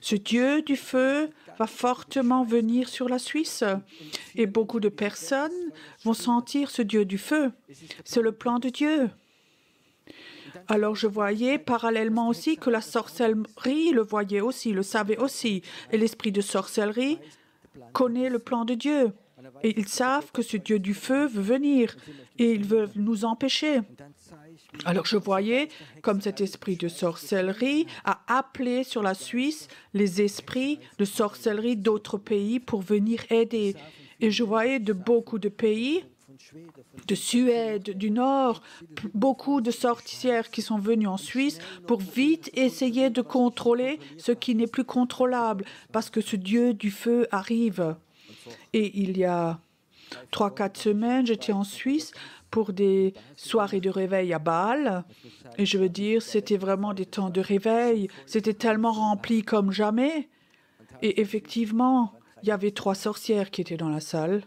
Ce Dieu du feu va fortement venir sur la Suisse et beaucoup de personnes vont sentir ce Dieu du feu. C'est le plan de Dieu. Alors je voyais parallèlement aussi que la sorcellerie le voyait aussi, le savait aussi. Et l'esprit de sorcellerie connaît le plan de Dieu. Et ils savent que ce Dieu du feu veut venir et ils veulent nous empêcher. Alors je voyais comme cet esprit de sorcellerie a appelé sur la Suisse les esprits de sorcellerie d'autres pays pour venir aider. Et je voyais de beaucoup de pays, de Suède, du Nord, beaucoup de sorcières qui sont venues en Suisse pour vite essayer de contrôler ce qui n'est plus contrôlable parce que ce Dieu du feu arrive. Et il y a 3-4 semaines, j'étais en Suisse pour des soirées de réveil à Bâle. Et je veux dire, c'était vraiment des temps de réveil. C'était tellement rempli comme jamais. Et effectivement, il y avait 3 sorcières qui étaient dans la salle.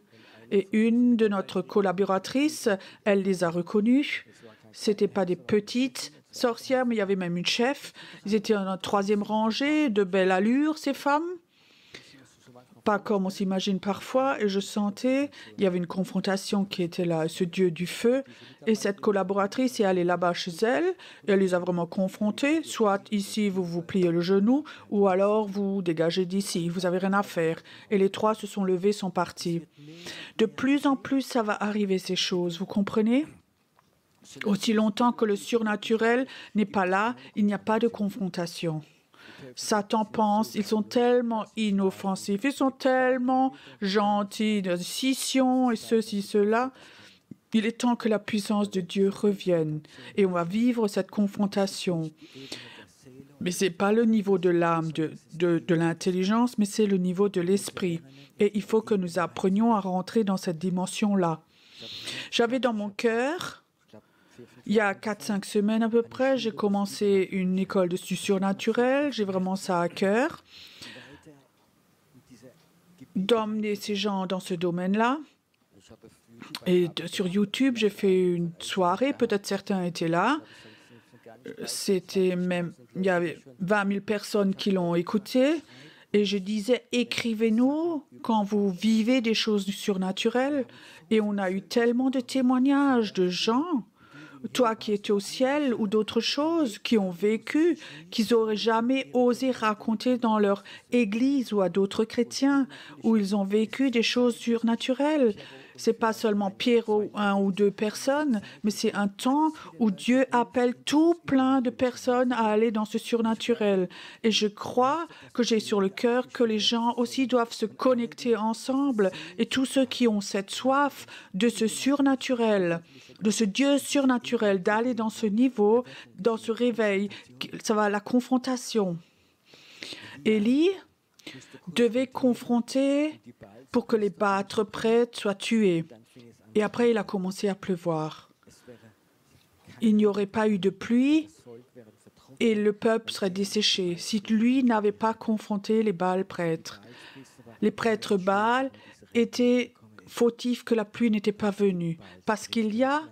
Et une de notre collaboratrices, elle les a reconnues. Ce n'étaient pas des petites sorcières, mais il y avait même une chef. Ils étaient en 3e rangée, de belle allure, ces femmes. Pas comme on s'imagine parfois, et je sentais, il y avait une confrontation qui était là, ce Dieu du feu, et cette collaboratrice est allée là-bas chez elle, et elle les a vraiment confrontés, soit ici vous vous pliez le genou, ou alors vous dégagez d'ici, vous n'avez rien à faire. Et les 3 se sont levés, sont partis. De plus en plus, ça va arriver ces choses, vous comprenez ? Aussi longtemps que le surnaturel n'est pas là, il n'y a pas de confrontation. Satan pense, ils sont tellement inoffensifs, ils sont tellement gentils, de scission et ceci, cela. Il est temps que la puissance de Dieu revienne et on va vivre cette confrontation. Mais ce n'est pas le niveau de l'âme, de l'intelligence, mais c'est le niveau de l'esprit. Et il faut que nous apprenions à rentrer dans cette dimension-là. J'avais dans mon cœur... Il y a 4-5 semaines à peu près, j'ai commencé une école de surnaturel. J'ai vraiment ça à cœur, d'emmener ces gens dans ce domaine-là. Et sur YouTube, j'ai fait une soirée, peut-être certains étaient là. C'était même, il y avait 20 000 personnes qui l'ont écouté. Et je disais, écrivez-nous quand vous vivez des choses surnaturelles. Et on a eu tellement de témoignages de gens, toi qui étais au ciel ou d'autres choses, qui ont vécu, qu'ils n'auraient jamais osé raconter dans leur église ou à d'autres chrétiens, où ils ont vécu des choses surnaturelles. C'est pas seulement Pierrot, un ou deux personnes, mais c'est un temps où Dieu appelle tout plein de personnes à aller dans ce surnaturel. Et je crois que j'ai sur le cœur que les gens aussi doivent se connecter ensemble, et tous ceux qui ont cette soif de ce surnaturel, de ce Dieu surnaturel, d'aller dans ce niveau, dans ce réveil, ça va à la confrontation. Élie devait confronter pour que les bâtres prêtres soient tués. Et après, il a commencé à pleuvoir. Il n'y aurait pas eu de pluie et le peuple serait desséché si lui n'avait pas confronté les Baals prêtres. Les prêtres Baals étaient fautifs que la pluie n'était pas venue parce qu'il y a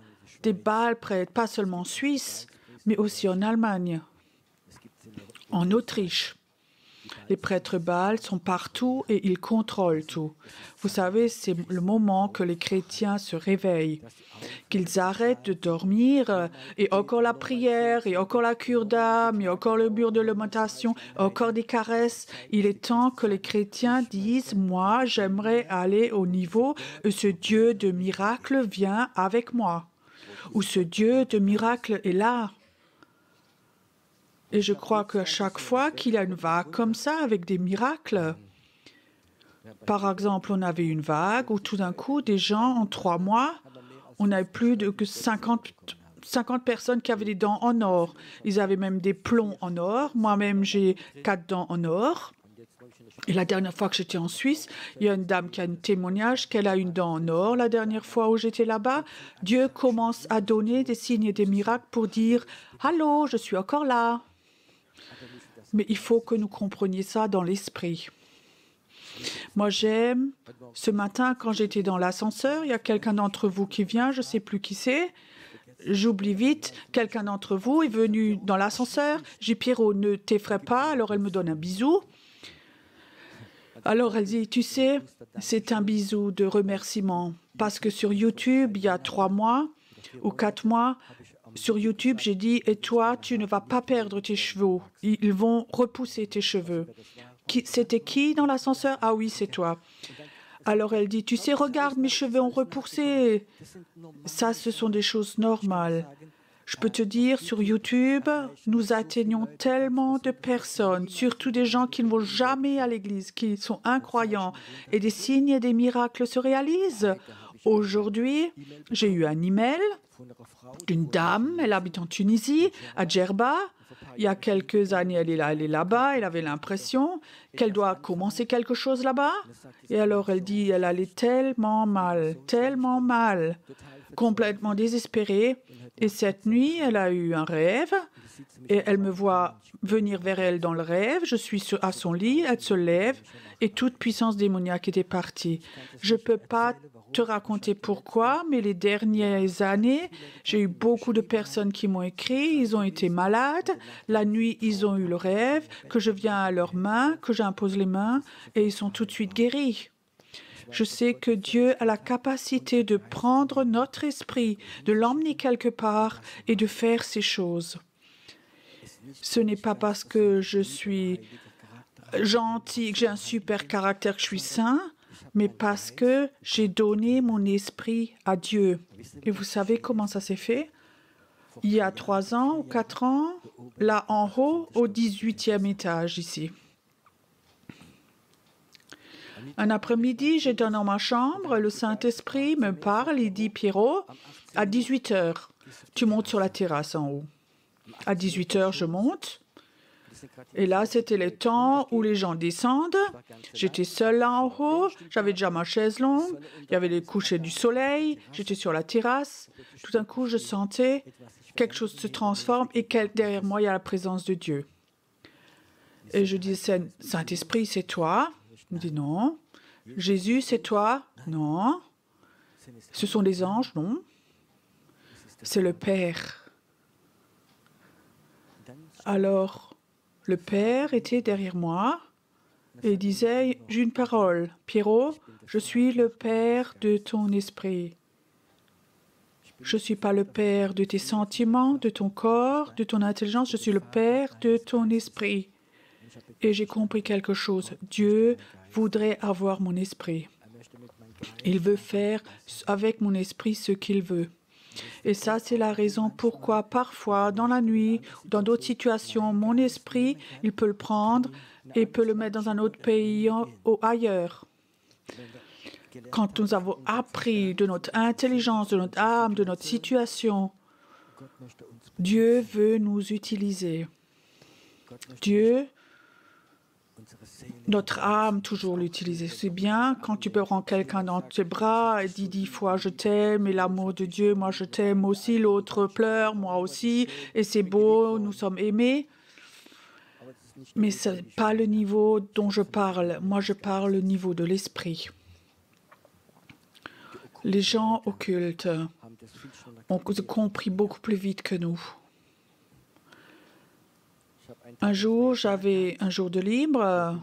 des Baals prêtres, pas seulement en Suisse, mais aussi en Allemagne, en Autriche. Les prêtres Baals sont partout et ils contrôlent tout. Vous savez, c'est le moment que les chrétiens se réveillent, qu'ils arrêtent de dormir, et encore la prière, et encore la cure d'âme, et encore le mur de lamentation, encore des caresses. Il est temps que les chrétiens disent « Moi, j'aimerais aller au niveau où ce Dieu de miracle vient avec moi, où ce Dieu de miracle est là. » Et je crois qu'à chaque fois qu'il y a une vague comme ça, avec des miracles, par exemple, on avait une vague où tout d'un coup, des gens, en 3 mois, on avait plus de 50 personnes qui avaient des dents en or. Ils avaient même des plombs en or. Moi-même, j'ai 4 dents en or. Et la dernière fois que j'étais en Suisse, il y a une dame qui a un témoignage qu'elle a une dent en or. La dernière fois où j'étais là-bas, Dieu commence à donner des signes et des miracles pour dire « Allô, je suis encore là ». Mais il faut que nous comprenions ça dans l'esprit. Moi, j'aime, ce matin, quand j'étais dans l'ascenseur, il y a quelqu'un d'entre vous qui vient, je ne sais plus qui c'est, j'oublie vite, quelqu'un d'entre vous est venu dans l'ascenseur, j'ai dit « Pierrot, ne t'effraie pas », alors elle me donne un bisou. Alors elle dit « Tu sais, c'est un bisou de remerciement, parce que sur YouTube, il y a 3 mois ou 4 mois, sur YouTube, j'ai dit « Et toi, tu ne vas pas perdre tes cheveux. Ils vont repousser tes cheveux. » C'était qui dans l'ascenseur? Ah oui, c'est toi. Alors elle dit « Tu sais, regarde, mes cheveux ont repoussé. » Ça, ce sont des choses normales. Je peux te dire, sur YouTube, nous atteignons tellement de personnes, surtout des gens qui ne vont jamais à l'église, qui sont incroyants, et des signes et des miracles se réalisent. Aujourd'hui, j'ai eu un email d'une dame, elle habite en Tunisie, à Djerba. Il y a quelques années, elle est là-bas, elle avait l'impression qu'elle doit commencer quelque chose là-bas. Et alors elle dit, elle allait tellement mal, complètement désespérée. Et cette nuit, elle a eu un rêve et elle me voit venir vers elle dans le rêve. Je suis à son lit, elle se lève et toute puissance démoniaque était partie. Je ne peux pas te raconter pourquoi, mais les dernières années, j'ai eu beaucoup de personnes qui m'ont écrit, ils ont été malades, la nuit, ils ont eu le rêve, que je viens à leurs mains, que j'impose les mains, et ils sont tout de suite guéris. Je sais que Dieu a la capacité de prendre notre esprit, de l'emmener quelque part et de faire ces choses. Ce n'est pas parce que je suis gentil, que j'ai un super caractère, que je suis saint, mais parce que j'ai donné mon esprit à Dieu. Et vous savez comment ça s'est fait? Il y a 3 ans ou 4 ans, là en haut, au 18e étage ici. Un après-midi, j'étais dans ma chambre, le Saint-Esprit me parle, il dit « Pierrot, à 18h, tu montes sur la terrasse en haut. » À 18h, je monte. Et là, c'était le temps où les gens descendent. J'étais seule là en haut. J'avais déjà ma chaise longue. Il y avait les couchers du soleil. J'étais sur la terrasse. Tout d'un coup, je sentais quelque chose se transforme et derrière moi, il y a la présence de Dieu. Et je dis, Saint-Esprit, c'est toi? Il me dit, non. Jésus, c'est toi? Non. Ce sont des anges? Non. C'est le Père. Alors, le Père était derrière moi et disait, j'ai une parole. Pierrot, je suis le Père de ton esprit. Je ne suis pas le Père de tes sentiments, de ton corps, de ton intelligence. Je suis le Père de ton esprit. Et j'ai compris quelque chose. Dieu voudrait avoir mon esprit. Il veut faire avec mon esprit ce qu'il veut. Et ça, c'est la raison pourquoi parfois, dans la nuit, dans d'autres situations, mon esprit, il peut le prendre et peut le mettre dans un autre pays ou ailleurs. Quand nous avons appris de notre intelligence, de notre âme, de notre situation, Dieu veut nous utiliser. Dieu, notre âme, toujours l'utiliser. C'est bien quand tu peux prendre quelqu'un dans tes bras et dire 10 fois je t'aime et l'amour de Dieu, moi je t'aime aussi, l'autre pleure, moi aussi, et c'est beau, nous sommes aimés. Mais ce n'est pas le niveau dont je parle. Moi, je parle le niveau de l'esprit. Les gens occultes ont compris beaucoup plus vite que nous. Un jour, j'avais un jour de libre.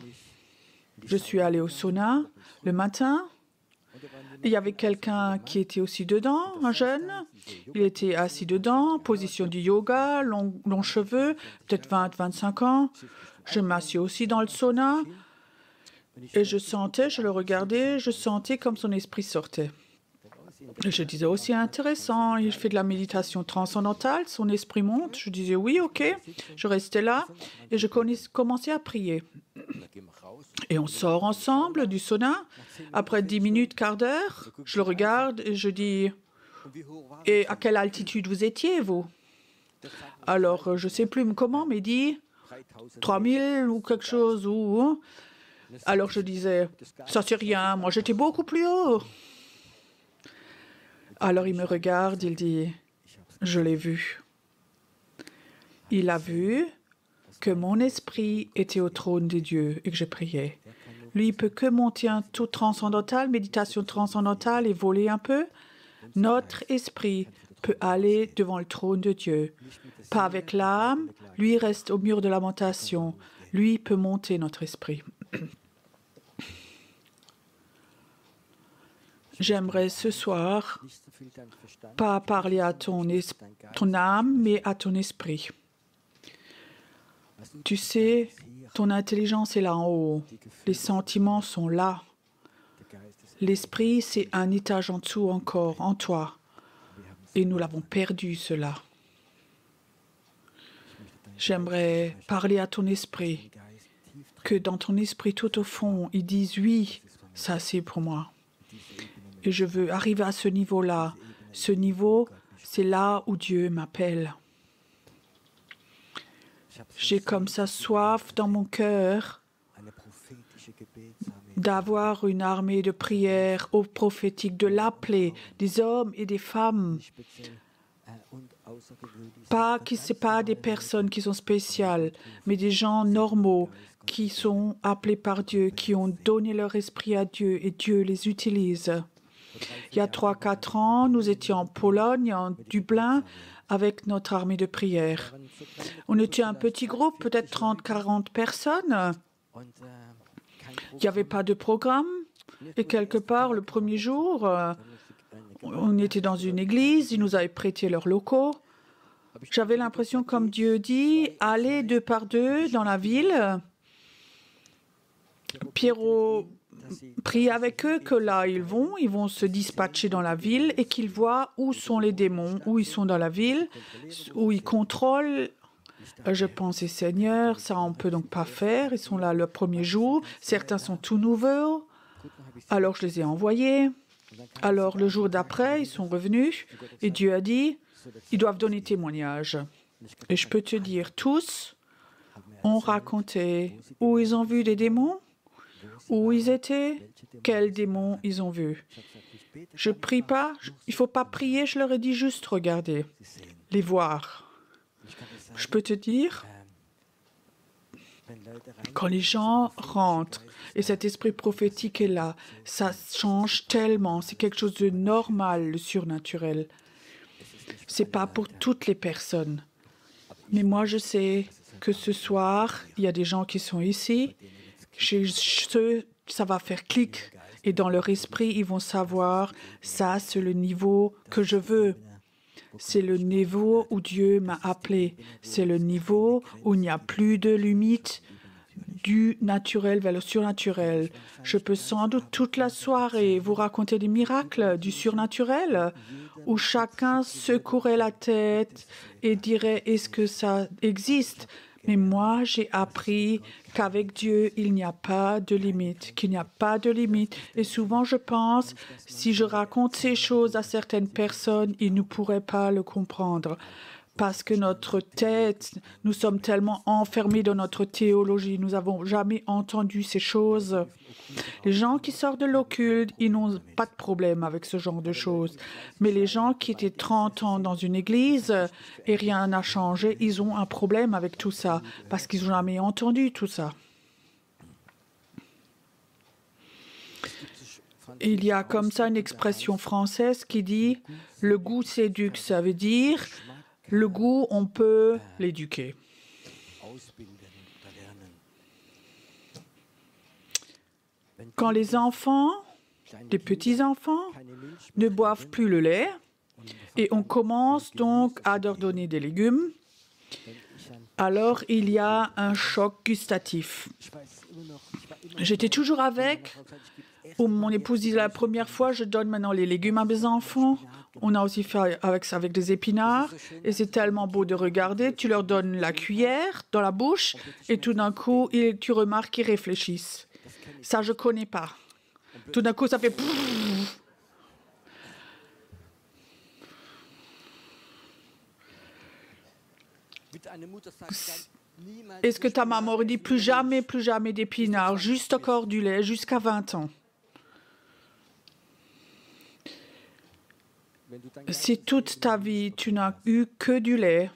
Je suis allée au sauna le matin. Il y avait quelqu'un qui était aussi dedans, un jeune. Il était assis dedans, position du yoga, longs cheveux, peut-être 20-25 ans. Je m'assis aussi dans le sauna et je le regardais, je sentais comme son esprit sortait. Et je disais aussi intéressant, il fait de la méditation transcendantale, son esprit monte. Je disais oui, ok. Je restais là et je commençais à prier. Et on sort ensemble du sauna. Après 10 minutes, quart d'heure, je le regarde et je dis « Et à quelle altitude vous étiez, vous ?» Alors, je ne sais plus comment, mais il dit 3000 ou quelque chose. Alors, je disais « Ça, c'est rien, moi, j'étais beaucoup plus haut. » Alors, il me regarde, il dit « Je l'ai vu. » Il a vu que mon esprit était au trône de Dieu et que je priais. Lui, il peut que monter un tout transcendantal, méditation transcendantale et voler un peu. Notre esprit peut aller devant le trône de Dieu. Pas avec l'âme, lui reste au mur de lamentation. Lui peut monter notre esprit. J'aimerais ce soir pas parler à ton âme, mais à ton esprit. Tu sais, ton intelligence est là en haut. Les sentiments sont là. L'esprit, c'est un étage en dessous encore, en toi. Et nous l'avons perdu, cela. J'aimerais parler à ton esprit, que dans ton esprit tout au fond, ils disent « Oui, ça c'est pour moi ». Et je veux arriver à ce niveau-là. Ce niveau, c'est là où Dieu m'appelle. J'ai comme ça soif dans mon cœur d'avoir une armée de prières aux prophétiques, de l'appeler, des hommes et des femmes. Ce n'est pas des personnes qui sont spéciales, mais des gens normaux qui sont appelés par Dieu, qui ont donné leur esprit à Dieu et Dieu les utilise. Il y a 3-4 ans, nous étions en Pologne, en Dublin, avec notre armée de prière. On était un petit groupe, peut-être 30-40 personnes. Il n'y avait pas de programme. Et quelque part, le premier jour, on était dans une église, ils nous avaient prêté leurs locaux. J'avais l'impression, comme Dieu dit, allez 2 par 2 dans la ville. Pierrot prie avec eux que là, ils vont se dispatcher dans la ville et qu'ils voient où sont les démons, où ils sont dans la ville, où ils contrôlent. Je pensais, Seigneur, ça on ne peut donc pas faire. Ils sont là le premier jour. Certains sont tout nouveaux. Alors, je les ai envoyés. Alors, le jour d'après, ils sont revenus et Dieu a dit, ils doivent donner témoignage. Et je peux te dire, tous ont raconté où ils ont vu des démons, où ils étaient, quels démons ils ont vus. Je prie pas, il ne faut pas prier, je leur ai dit juste regarder, les voir. Je peux te dire, quand les gens rentrent et cet esprit prophétique est là, ça change tellement, c'est quelque chose de normal, le surnaturel. Ce n'est pas pour toutes les personnes. Mais moi, je sais que ce soir, il y a des gens qui sont ici, ça va faire clic. Et dans leur esprit, ils vont savoir, ça, c'est le niveau que je veux. C'est le niveau où Dieu m'a appelé. C'est le niveau où il n'y a plus de limite du naturel vers le surnaturel. Je peux sans doute toute la soirée vous raconter des miracles du surnaturel où chacun secouerait la tête et dirait « est-ce que ça existe ?» Mais moi, j'ai appris qu'avec Dieu, il n'y a pas de limite, qu'il n'y a pas de limite. Et souvent, je pense, si je raconte ces choses à certaines personnes, ils ne pourraient pas le comprendre. Parce que notre tête, nous sommes tellement enfermés dans notre théologie, nous n'avons jamais entendu ces choses. Les gens qui sortent de l'occulte, ils n'ont pas de problème avec ce genre de choses. Mais les gens qui étaient 30 ans dans une église et rien n'a changé, ils ont un problème avec tout ça, parce qu'ils n'ont jamais entendu tout ça. Il y a comme ça une expression française qui dit « le goût s'éduque », ça veut dire « le goût, on peut l'éduquer ». Quand les enfants, les petits-enfants, ne boivent plus le lait, et on commence donc à leur donner des légumes, alors il y a un choc gustatif. J'étais toujours avec, où mon épouse dit la première fois, je donne maintenant les légumes à mes enfants. On a aussi fait avec des épinards, et c'est tellement beau de regarder. Tu leur donnes la cuillère dans la bouche, et tout d'un coup, tu remarques qu'ils réfléchissent. Ça, je ne connais pas. Tout d'un coup, ça fait... Est-ce que ta maman aurait dit plus jamais d'épinards, juste encore du lait, jusqu'à 20 ans? Si toute ta vie, tu n'as eu que du lait,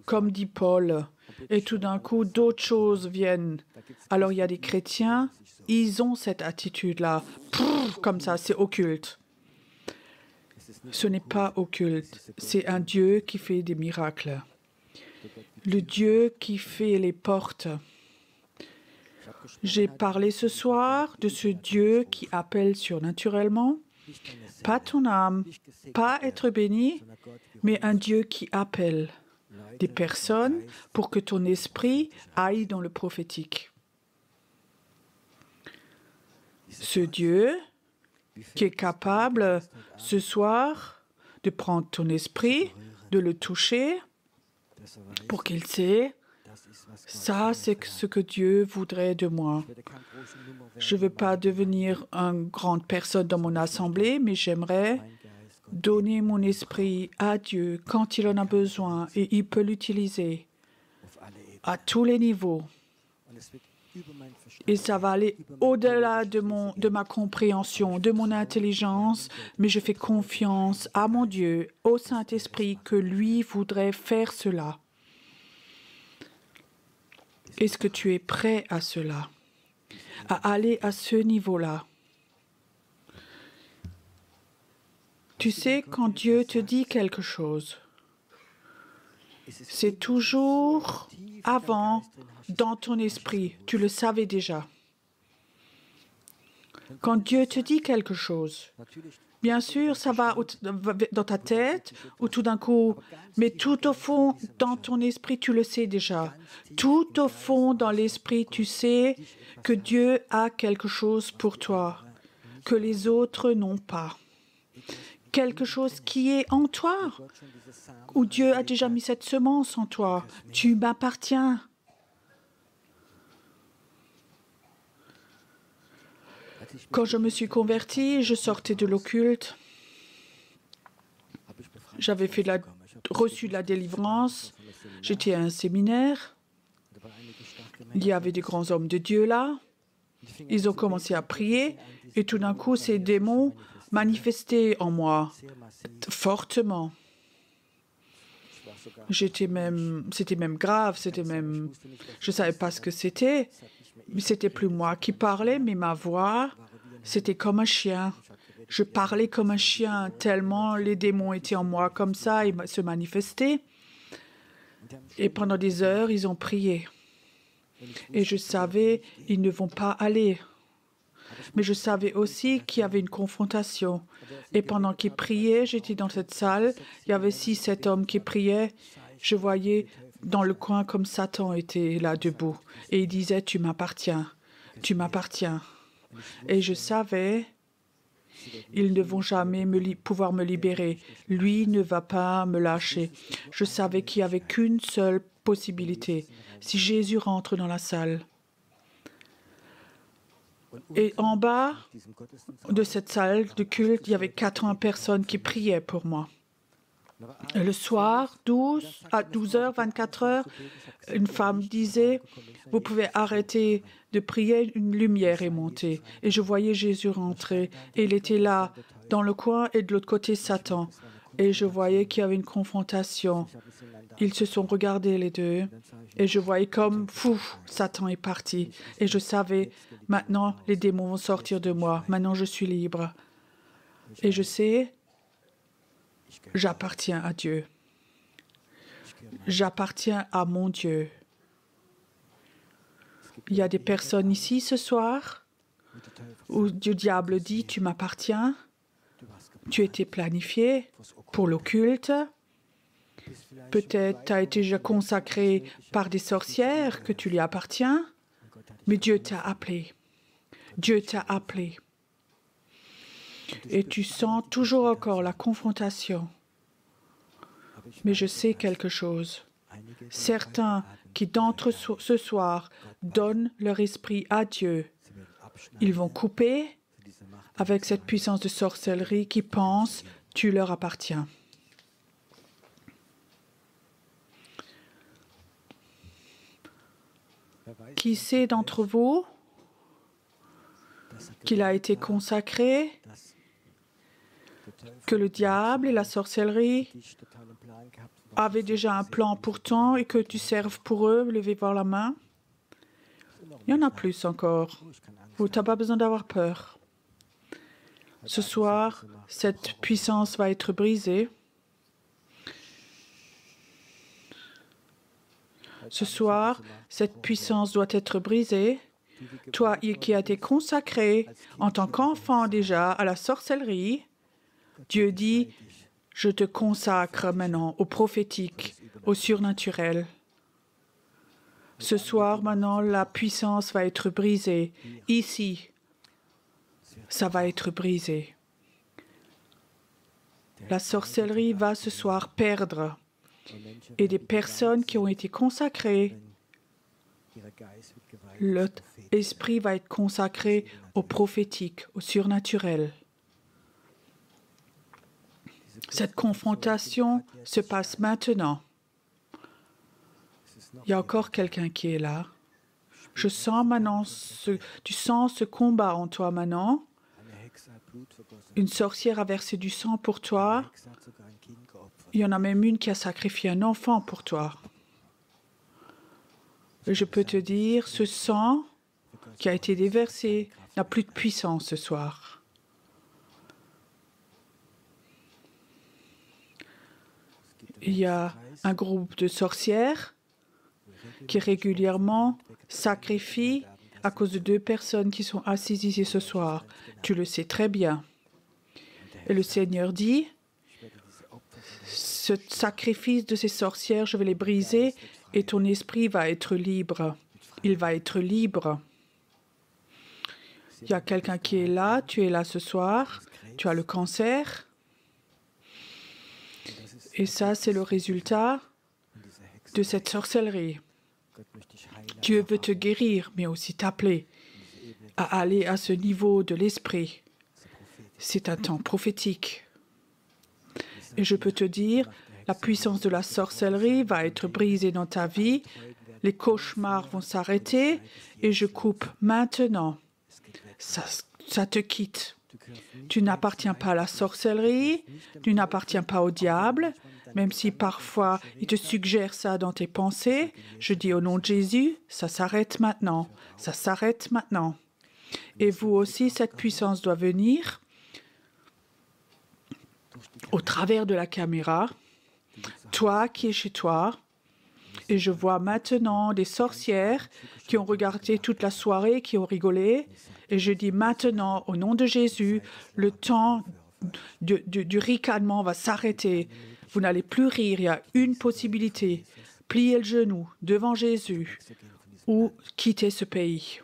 comme dit Paul, et tout d'un coup, d'autres choses viennent. Alors, il y a des chrétiens, ils ont cette attitude-là. Comme ça, c'est occulte. Ce n'est pas occulte. C'est un Dieu qui fait des miracles. Le Dieu qui fait les portes. J'ai parlé ce soir de ce Dieu qui appelle surnaturellement. Pas ton âme, pas être béni, mais un Dieu qui appelle des personnes pour que ton esprit aille dans le prophétique. Ce Dieu qui est capable ce soir de prendre ton esprit, de le toucher pour qu'il sait, ça c'est ce que Dieu voudrait de moi. Je ne veux pas devenir une grande personne dans mon assemblée, mais j'aimerais donner mon esprit à Dieu quand il en a besoin et il peut l'utiliser à tous les niveaux. Et ça va aller au-delà de ma compréhension, de mon intelligence, mais je fais confiance à mon Dieu, au Saint-Esprit, que lui voudrait faire cela. Est-ce que tu es prêt à cela, à aller à ce niveau-là? Tu sais, quand Dieu te dit quelque chose, c'est toujours avant, dans ton esprit. Tu le savais déjà. Quand Dieu te dit quelque chose, bien sûr, ça va dans ta tête ou tout d'un coup, mais tout au fond, dans ton esprit, tu le sais déjà. Tout au fond, dans l'esprit, tu sais que Dieu a quelque chose pour toi, que les autres n'ont pas. Quelque chose qui est en toi, où Dieu a déjà mis cette semence en toi. Tu m'appartiens. Quand je me suis convertie, je sortais de l'occulte. J'avais reçu de la délivrance. J'étais à un séminaire. Il y avait des grands hommes de Dieu là. Ils ont commencé à prier et tout d'un coup, ces démons manifestaient en moi fortement. C'était même grave, je ne savais pas ce que c'était. C'était plus moi qui parlais, mais ma voix, c'était comme un chien. Je parlais comme un chien, tellement les démons étaient en moi comme ça, ils se manifestaient. Et pendant des heures, ils ont prié. Et je savais, ils ne vont pas aller. Mais je savais aussi qu'il y avait une confrontation. Et pendant qu'ils priaient, j'étais dans cette salle, il y avait 6-7 hommes qui priaient. Je voyais dans le coin comme Satan était là debout. Et il disait, tu m'appartiens, tu m'appartiens. Et je savais, ils ne vont jamais pouvoir me libérer. Lui ne va pas me lâcher. Je savais qu'il n'y avait qu'une seule possibilité. Si Jésus rentre dans la salle. Et en bas de cette salle de culte, il y avait 80 personnes qui priaient pour moi. Et le soir, à 12h, 24h, une femme disait, vous pouvez arrêter de prier, une lumière est montée. Et je voyais Jésus rentrer. Et il était là, dans le coin, et de l'autre côté, Satan. Et je voyais qu'il y avait une confrontation. Ils se sont regardés les deux. Et je voyais comme, fou, Satan est parti. Et je savais, maintenant, les démons vont sortir de moi. Maintenant, je suis libre. Et je sais, j'appartiens à Dieu. J'appartiens à mon Dieu. Il y a des personnes ici ce soir où le diable dit, tu m'appartiens, tu étais planifié pour l'occulte. Peut-être tu as été déjà consacré par des sorcières, que tu lui appartiens, mais Dieu t'a appelé. Dieu t'a appelé. Et tu sens toujours encore la confrontation. Mais je sais quelque chose. Certains qui d'entre ce soir donnent leur esprit à Dieu, ils vont couper avec cette puissance de sorcellerie qui pense tu leur appartiens. Qui sait d'entre vous qu'il a été consacré, que le diable et la sorcellerie avaient déjà un plan pour toi et que tu serves pour eux? Levez voir la main. Il y en a plus encore. Tu n'as pas besoin d'avoir peur. Ce soir, cette puissance va être brisée. Ce soir, cette puissance doit être brisée. Toi qui as été consacré en tant qu'enfant déjà à la sorcellerie, Dieu dit, je te consacre maintenant au prophétique, au surnaturel. Ce soir, maintenant, la puissance va être brisée. Ici, ça va être brisé. La sorcellerie va ce soir perdre. Et des personnes qui ont été consacrées, l'esprit va être consacré au prophétique, au surnaturel. Cette confrontation se passe maintenant. Il y a encore quelqu'un qui est là. Je sens maintenant, tu sens ce combat en toi maintenant. Une sorcière a versé du sang pour toi. Il y en a même une qui a sacrifié un enfant pour toi. Et je peux te dire, ce sang qui a été déversé n'a plus de puissance ce soir. Il y a un groupe de sorcières qui régulièrement sacrifient à cause de 2 personnes qui sont assises ici ce soir. Tu le sais très bien. Et le Seigneur dit, ce sacrifice de ces sorcières, je vais les briser et ton esprit va être libre. Il va être libre. Il y a quelqu'un qui est là, tu es là ce soir, tu as le cancer. Et ça, c'est le résultat de cette sorcellerie. Dieu veut te guérir, mais aussi t'appeler à aller à ce niveau de l'esprit. C'est un temps prophétique. Et je peux te dire, la puissance de la sorcellerie va être brisée dans ta vie. Les cauchemars vont s'arrêter et je coupe maintenant. Ça te quitte. Tu n'appartiens pas à la sorcellerie, tu n'appartiens pas au diable, même si parfois il te suggère ça dans tes pensées. Je dis au nom de Jésus, ça s'arrête maintenant. Ça s'arrête maintenant. Et vous aussi, cette puissance doit venir au travers de la caméra, toi qui es chez toi. Et je vois maintenant des sorcières qui ont regardé toute la soirée, qui ont rigolé. Et je dis maintenant, au nom de Jésus, le temps du ricanement va s'arrêter. Vous n'allez plus rire, il y a une possibilité. plier le genou devant Jésus ou quitter ce pays.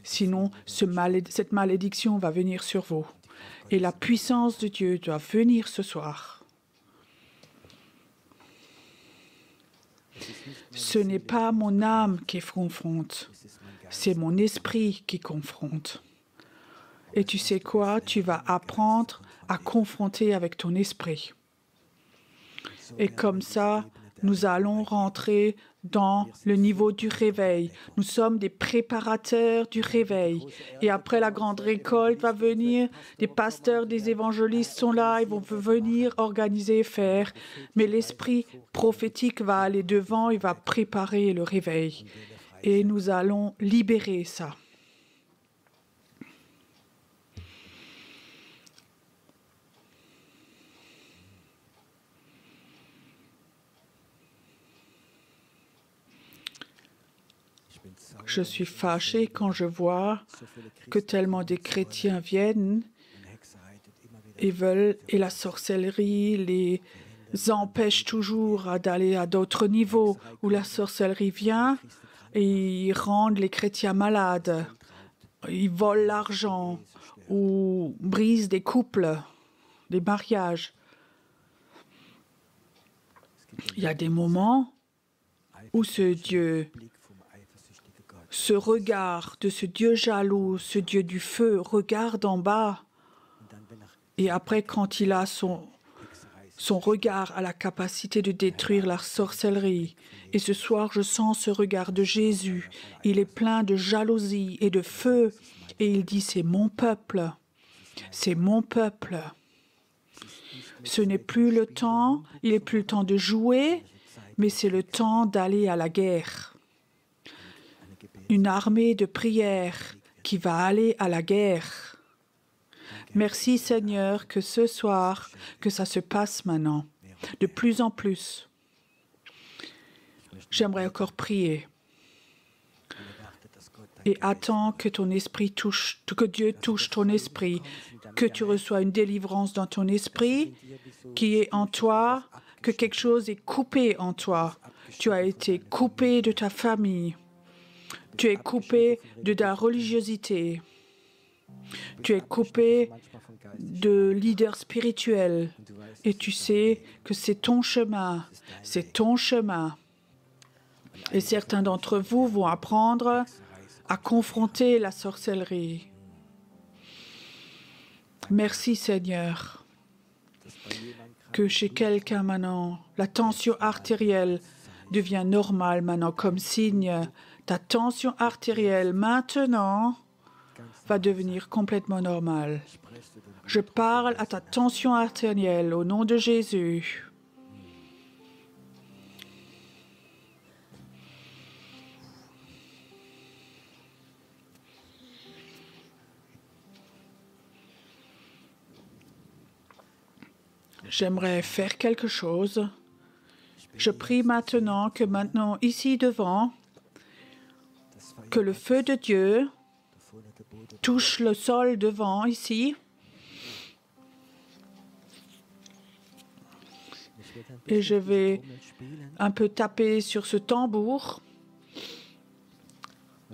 Sinon, cette malédiction va venir sur vous. Et la puissance de Dieu doit venir ce soir. Ce n'est pas mon âme qui confronte, c'est mon esprit qui confronte. Et tu sais quoi? Tu vas apprendre à confronter avec ton esprit. Et comme ça, nous allons rentrer dans le niveau du réveil. Nous sommes des préparateurs du réveil. Et après la grande récolte va venir, des pasteurs, des évangélistes sont là, ils vont venir organiser, faire. Mais l'esprit prophétique va aller devant, il va préparer le réveil. Et nous allons libérer ça. Je suis fâché quand je vois que tellement de chrétiens viennent et la sorcellerie les empêche toujours d'aller à d'autres niveaux où la sorcellerie vient et ils rendent les chrétiens malades. Ils volent l'argent ou brisent des couples, des mariages. Il y a des moments où ce Dieu, ce regard de ce Dieu jaloux, ce Dieu du feu, regarde en bas. Et après, quand il a son regard a la capacité de détruire la sorcellerie. Et ce soir, je sens ce regard de Jésus. Il est plein de jalousie et de feu. Et il dit, c'est mon peuple. C'est mon peuple. Ce n'est plus le temps, il n'est plus le temps de jouer, mais c'est le temps d'aller à la guerre. Une armée de prière qui va aller à la guerre. Merci Seigneur que ce soir, que ça se passe maintenant, de plus en plus. J'aimerais encore prier. Et attends que ton esprit touche, que Dieu touche ton esprit, que tu reçois une délivrance dans ton esprit qui est en toi, que quelque chose est coupé en toi. Tu as été coupé de ta famille. Tu es coupé de ta religiosité. Tu es coupé de leader spirituel. Et tu sais que c'est ton chemin. C'est ton chemin. Et certains d'entre vous vont apprendre à confronter la sorcellerie. Merci Seigneur. Que chez quelqu'un maintenant, la tension artérielle devient normale maintenant comme signe. Ta tension artérielle maintenant va devenir complètement normale. Je parle à ta tension artérielle au nom de Jésus. J'aimerais faire quelque chose. Je prie maintenant, ici devant, que le feu de Dieu touche le sol devant, ici. Et je vais un peu taper sur ce tambour.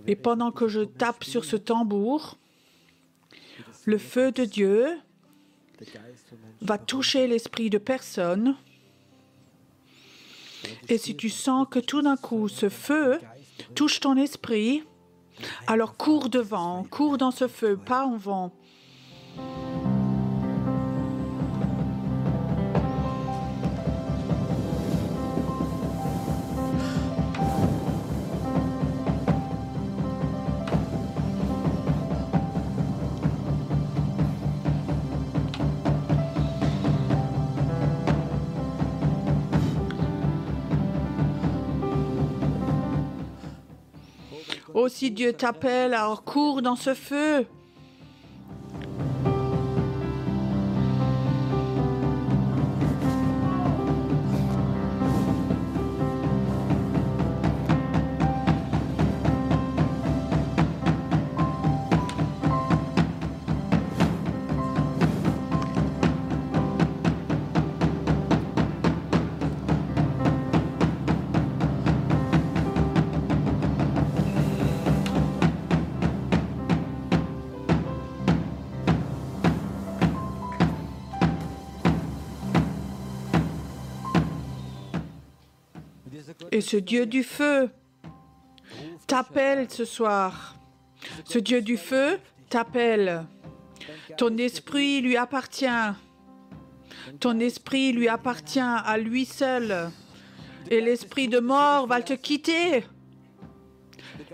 Et pendant que je tape sur ce tambour, le feu de Dieu va toucher l'esprit de personne. Et si tu sens que tout d'un coup, ce feu touche ton esprit, alors cours devant, cours dans ce feu, pas en vent. Oh, si Dieu t'appelle, alors cours dans ce feu. Et ce Dieu du feu t'appelle ce soir. Ce Dieu du feu t'appelle. Ton esprit lui appartient. Ton esprit lui appartient à lui seul. Et l'esprit de mort va te quitter.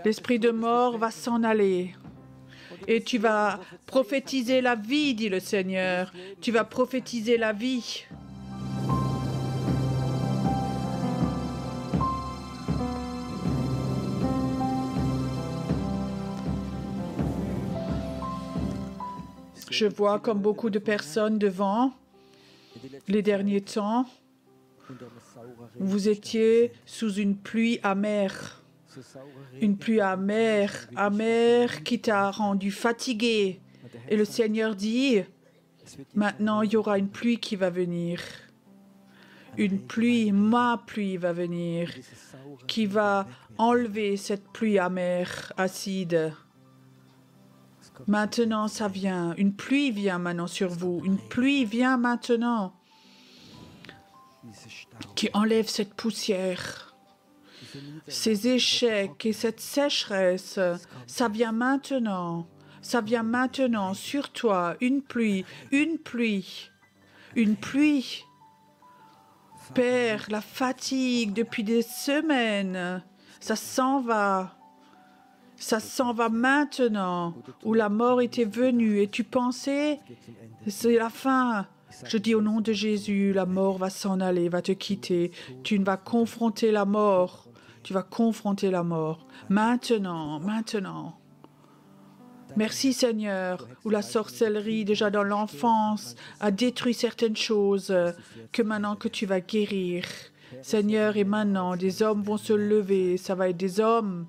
L'esprit de mort va s'en aller. Et tu vas prophétiser la vie, dit le Seigneur. Tu vas prophétiser la vie. Je vois comme beaucoup de personnes devant les derniers temps, vous étiez sous une pluie amère. Une pluie amère, amère qui t'a rendu fatigué. Et le Seigneur dit, maintenant il y aura une pluie qui va venir. Une pluie, ma pluie va venir, qui va enlever cette pluie amère, acide. Maintenant, ça vient. Une pluie vient maintenant sur vous. Une pluie vient maintenant qui enlève cette poussière, ces échecs et cette sécheresse. Ça vient maintenant. Ça vient maintenant sur toi. Une pluie, une pluie, une pluie. Père, la fatigue depuis des semaines, ça s'en va. Ça s'en va maintenant, où la mort était venue et tu pensais, c'est la fin. Je dis au nom de Jésus, la mort va s'en aller, va te quitter. Tu ne vas confronter la mort. Tu vas confronter la mort. Maintenant, maintenant. Merci Seigneur, où la sorcellerie déjà dans l'enfance a détruit certaines choses que maintenant que tu vas guérir. Seigneur, et maintenant, des hommes vont se lever. Ça va être des hommes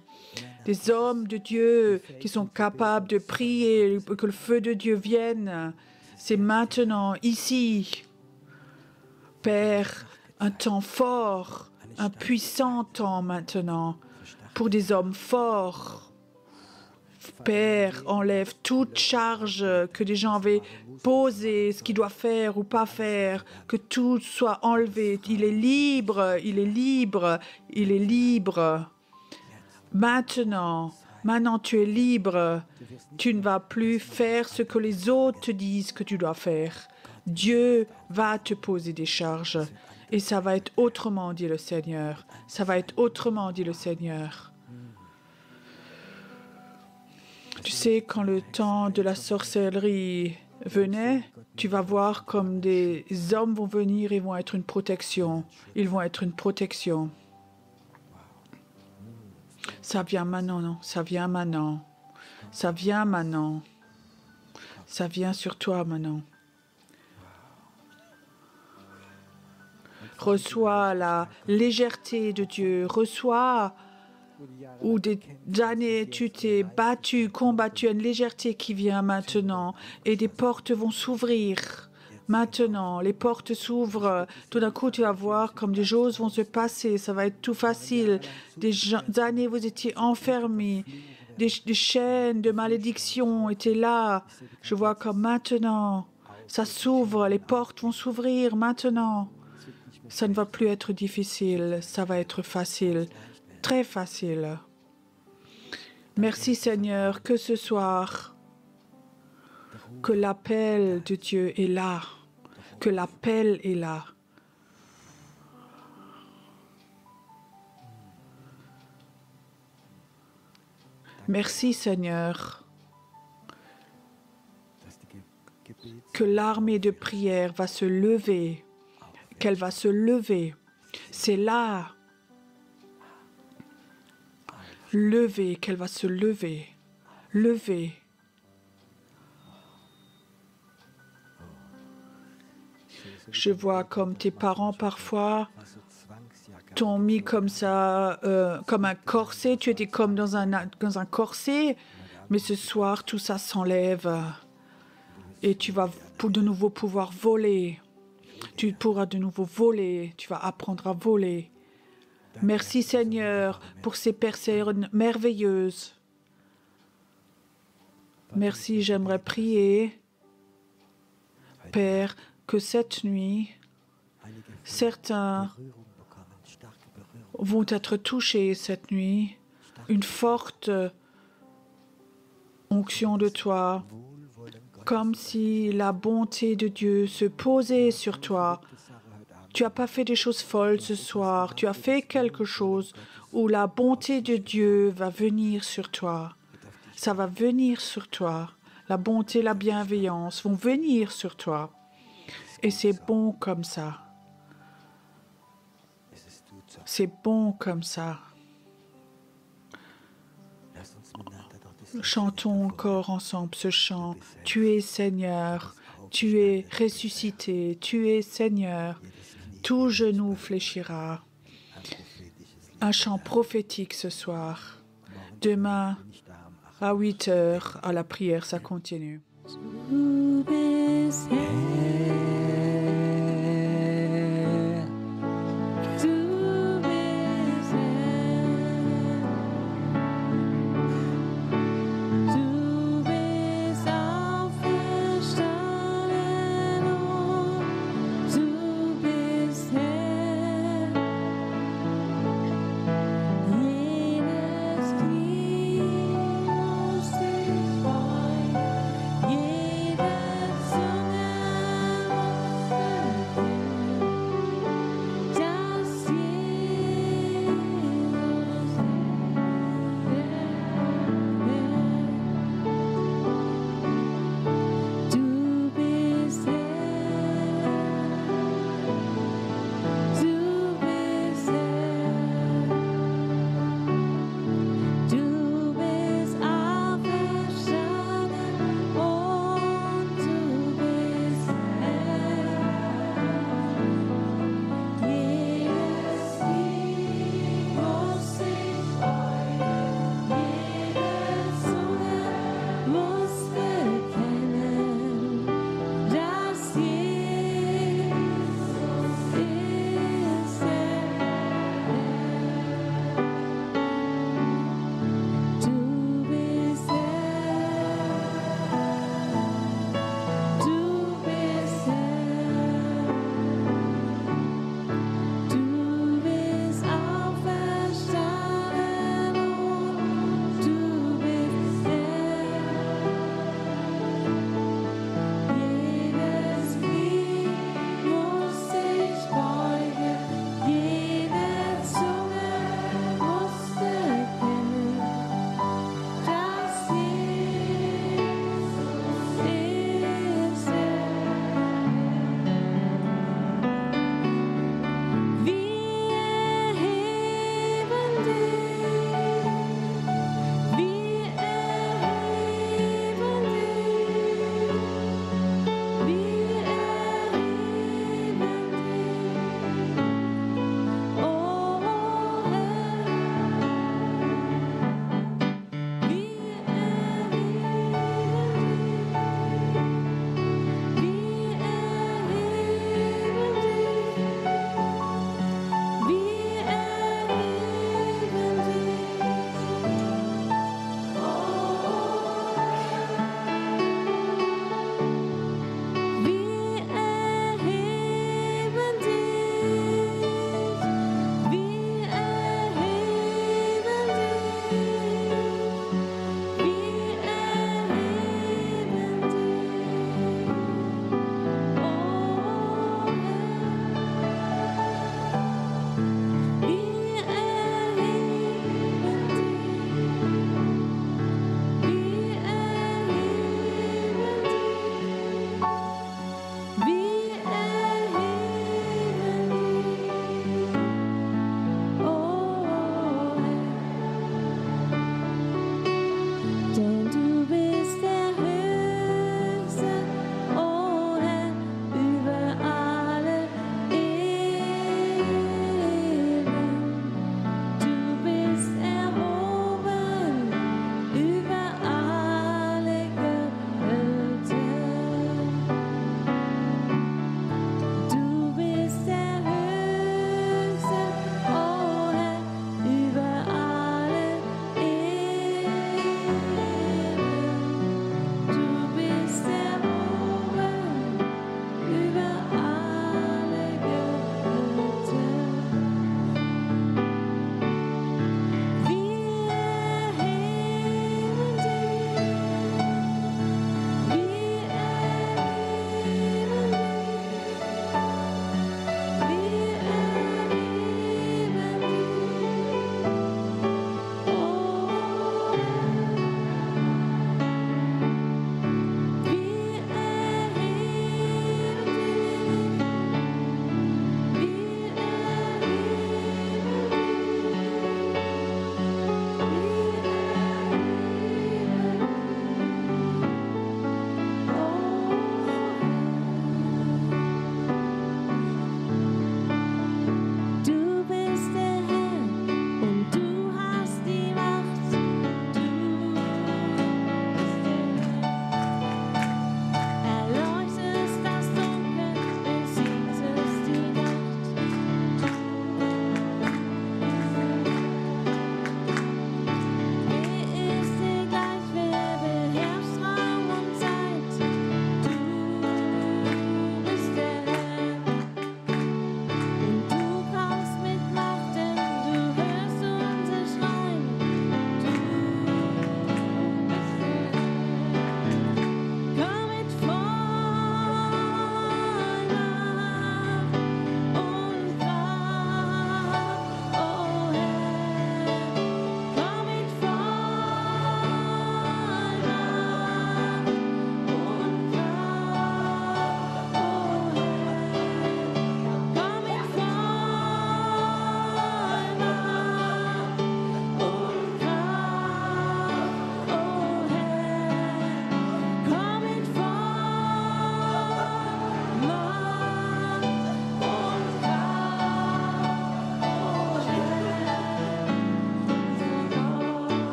de Dieu qui sont capables de prier, que le feu de Dieu vienne. C'est maintenant, ici. Père, un temps fort, un puissant temps maintenant, pour des hommes forts. Père, enlève toute charge que des gens avaient posée, ce qu'il doit faire ou pas faire, que tout soit enlevé. Il est libre, il est libre, il est libre. Maintenant, tu es libre. Tu ne vas plus faire ce que les autres te disent que tu dois faire. Dieu va te poser des charges. Et ça va être autrement, dit le Seigneur. Ça va être autrement, dit le Seigneur. Tu sais, quand le temps de la sorcellerie venait, tu vas voir comme des hommes vont venir et vont être une protection. Ils vont être une protection. Ça vient maintenant, non? Ça vient maintenant. Ça vient maintenant. Ça vient sur toi maintenant. Reçois la légèreté de Dieu. Reçois où des années tu t'es battu, combattu, une légèreté qui vient maintenant et des portes vont s'ouvrir. Maintenant, les portes s'ouvrent. Tout d'un coup, tu vas voir comme des choses vont se passer. Ça va être tout facile. Des années, vous étiez enfermés. Des chaînes de malédiction étaient là. Je vois comme maintenant, ça s'ouvre. Les portes vont s'ouvrir maintenant. Ça ne va plus être difficile. Ça va être facile. Très facile. Merci Seigneur que ce soir, que l'appel de Dieu est là, que l'appel est là. Merci Seigneur, que l'armée de prière va se lever, qu'elle va se lever. C'est là. Lever, qu'elle va se lever. Lever. Je vois comme tes parents parfois t'ont mis comme ça, comme un corset. Tu étais comme dans un corset, mais ce soir, tout ça s'enlève. Et tu vas de nouveau pouvoir voler. Tu pourras de nouveau voler. Tu vas apprendre à voler. Merci Seigneur pour ces personnes merveilleuses. Merci, j'aimerais prier, Père, que cette nuit, certains vont être touchés cette nuit. Une forte onction de toi, comme si la bonté de Dieu se posait sur toi. Tu n'as pas fait des choses folles ce soir. Tu as fait quelque chose où la bonté de Dieu va venir sur toi. Ça va venir sur toi. La bonté, la bienveillance vont venir sur toi. Et c'est bon comme ça. C'est bon comme ça. Chantons encore ensemble ce chant. Tu es Seigneur, tu es ressuscité, tu es Seigneur. Tout genou fléchira. Un chant prophétique ce soir. Demain, à 8 heures, à la prière, ça continue. Du bist Herr, du bist Herr, du bist auferstanden, oh, du bist Herr, jedes Knie muss sich beugen, jede Zunge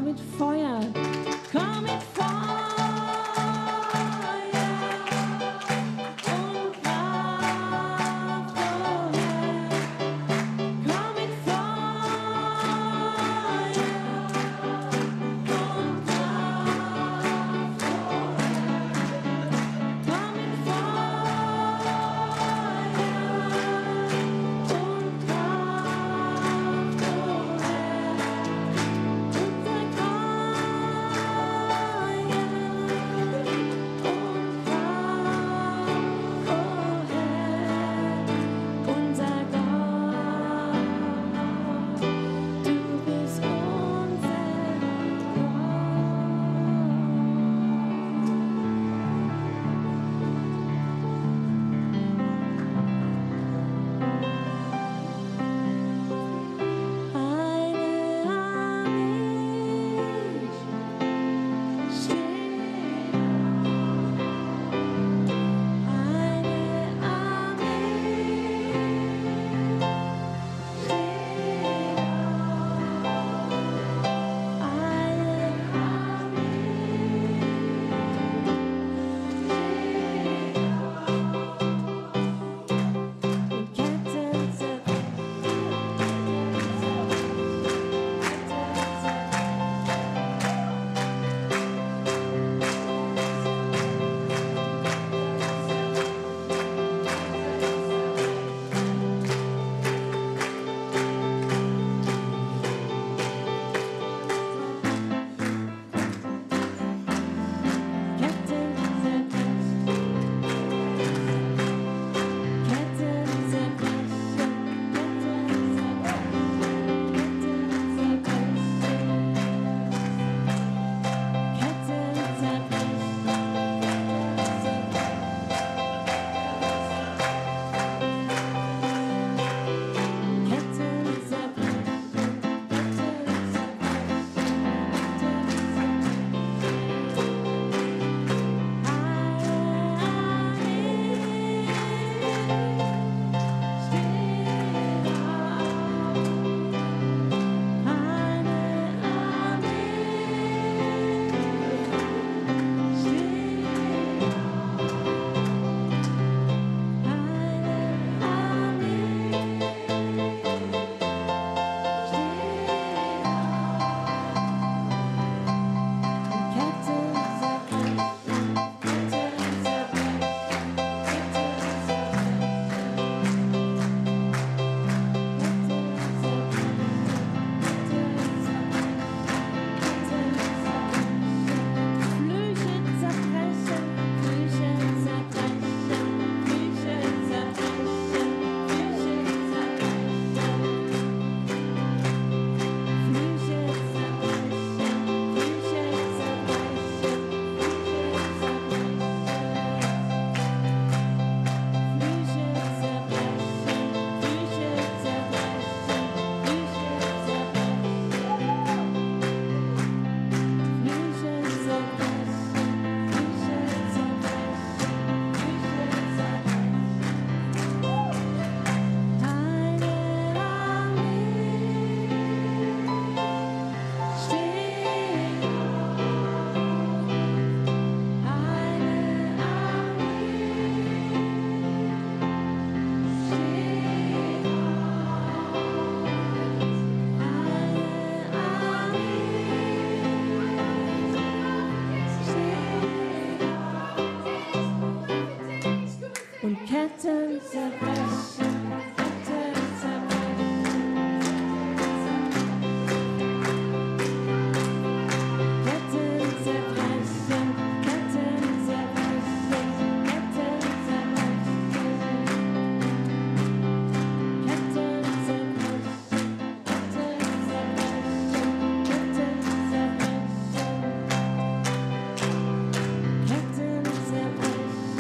Komm mit Feuer, komm mit Feuer und Kraft, oh Herr. Komm mit Feuer und Kraft, oh Herr. Komm mit Ketten zerbrechen, Ketten zerbrechen. Ketten zerbrechen, Ketten zerbrechen, Ketten zerbrechen. Ketten zerbrechen, Ketten zerbrechen, Ketten zerbrechen. Ketten zerbrechen.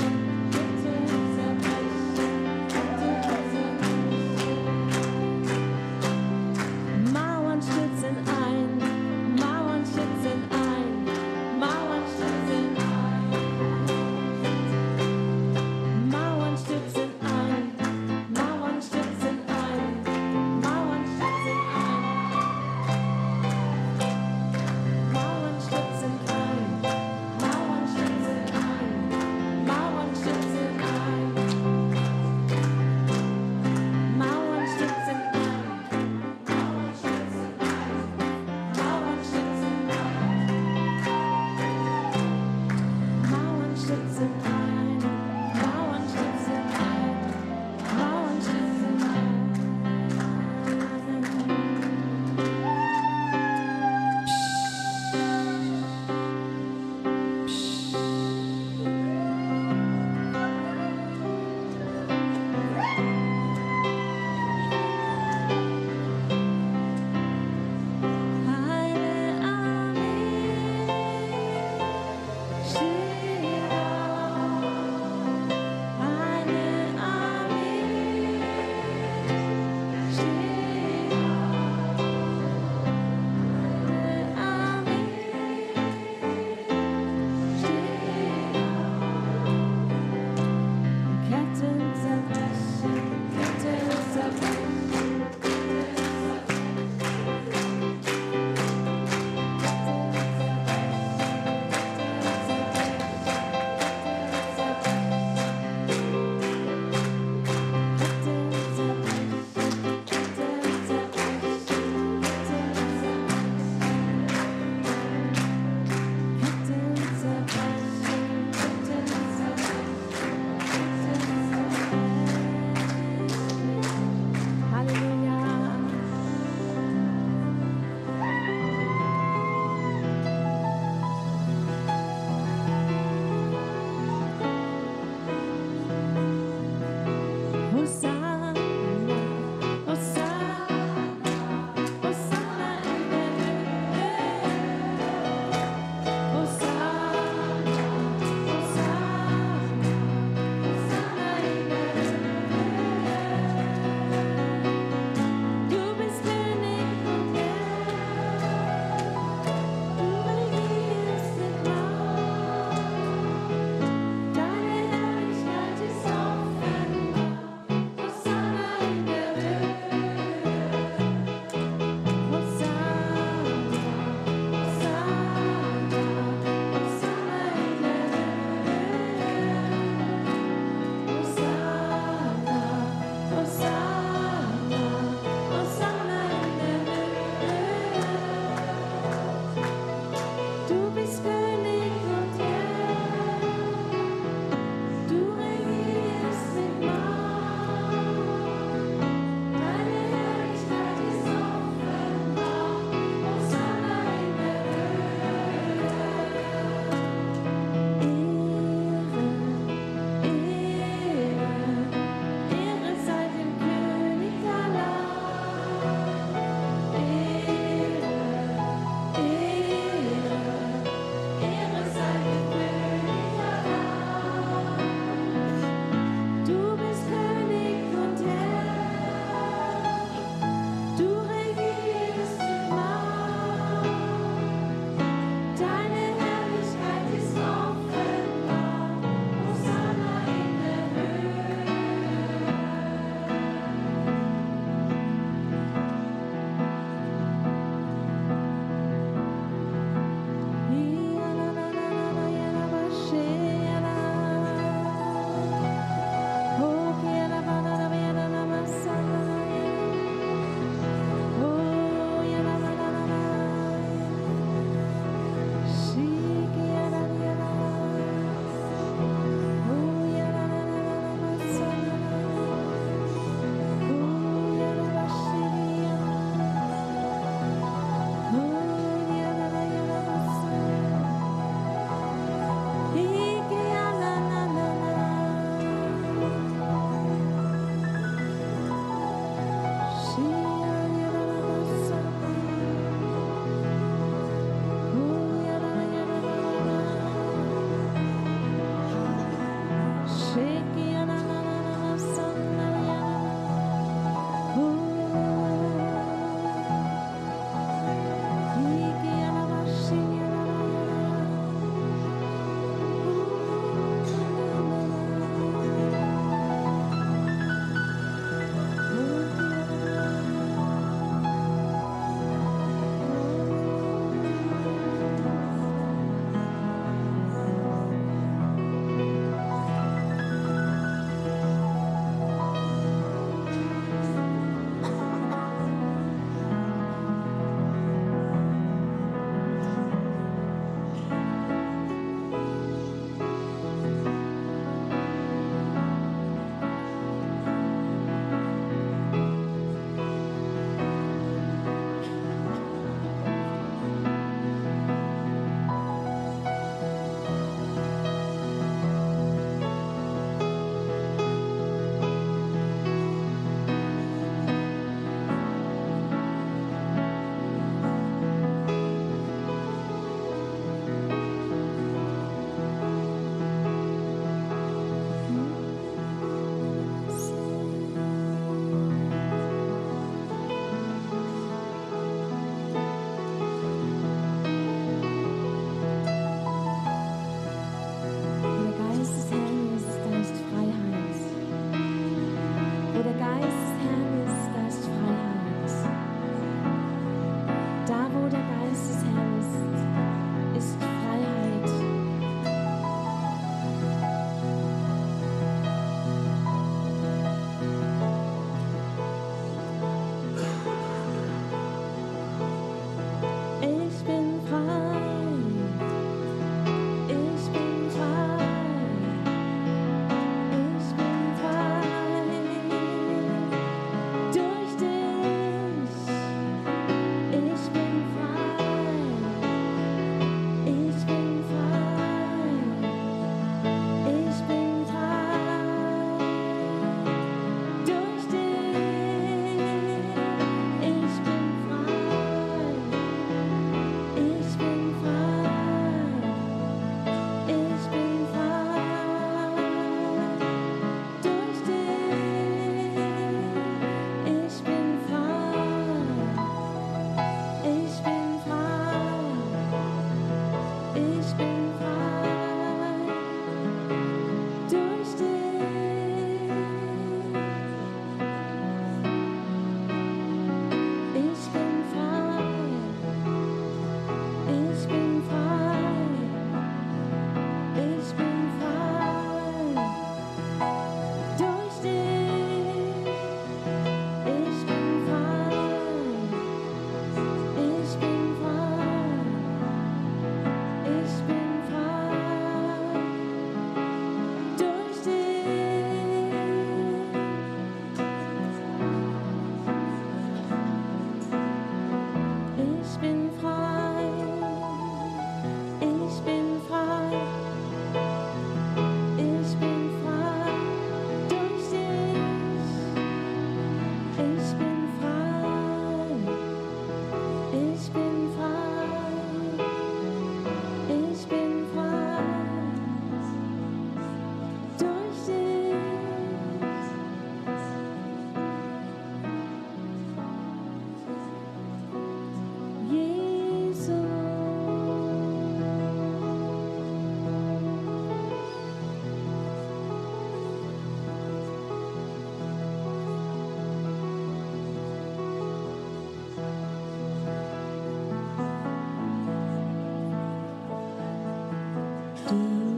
Alleluia.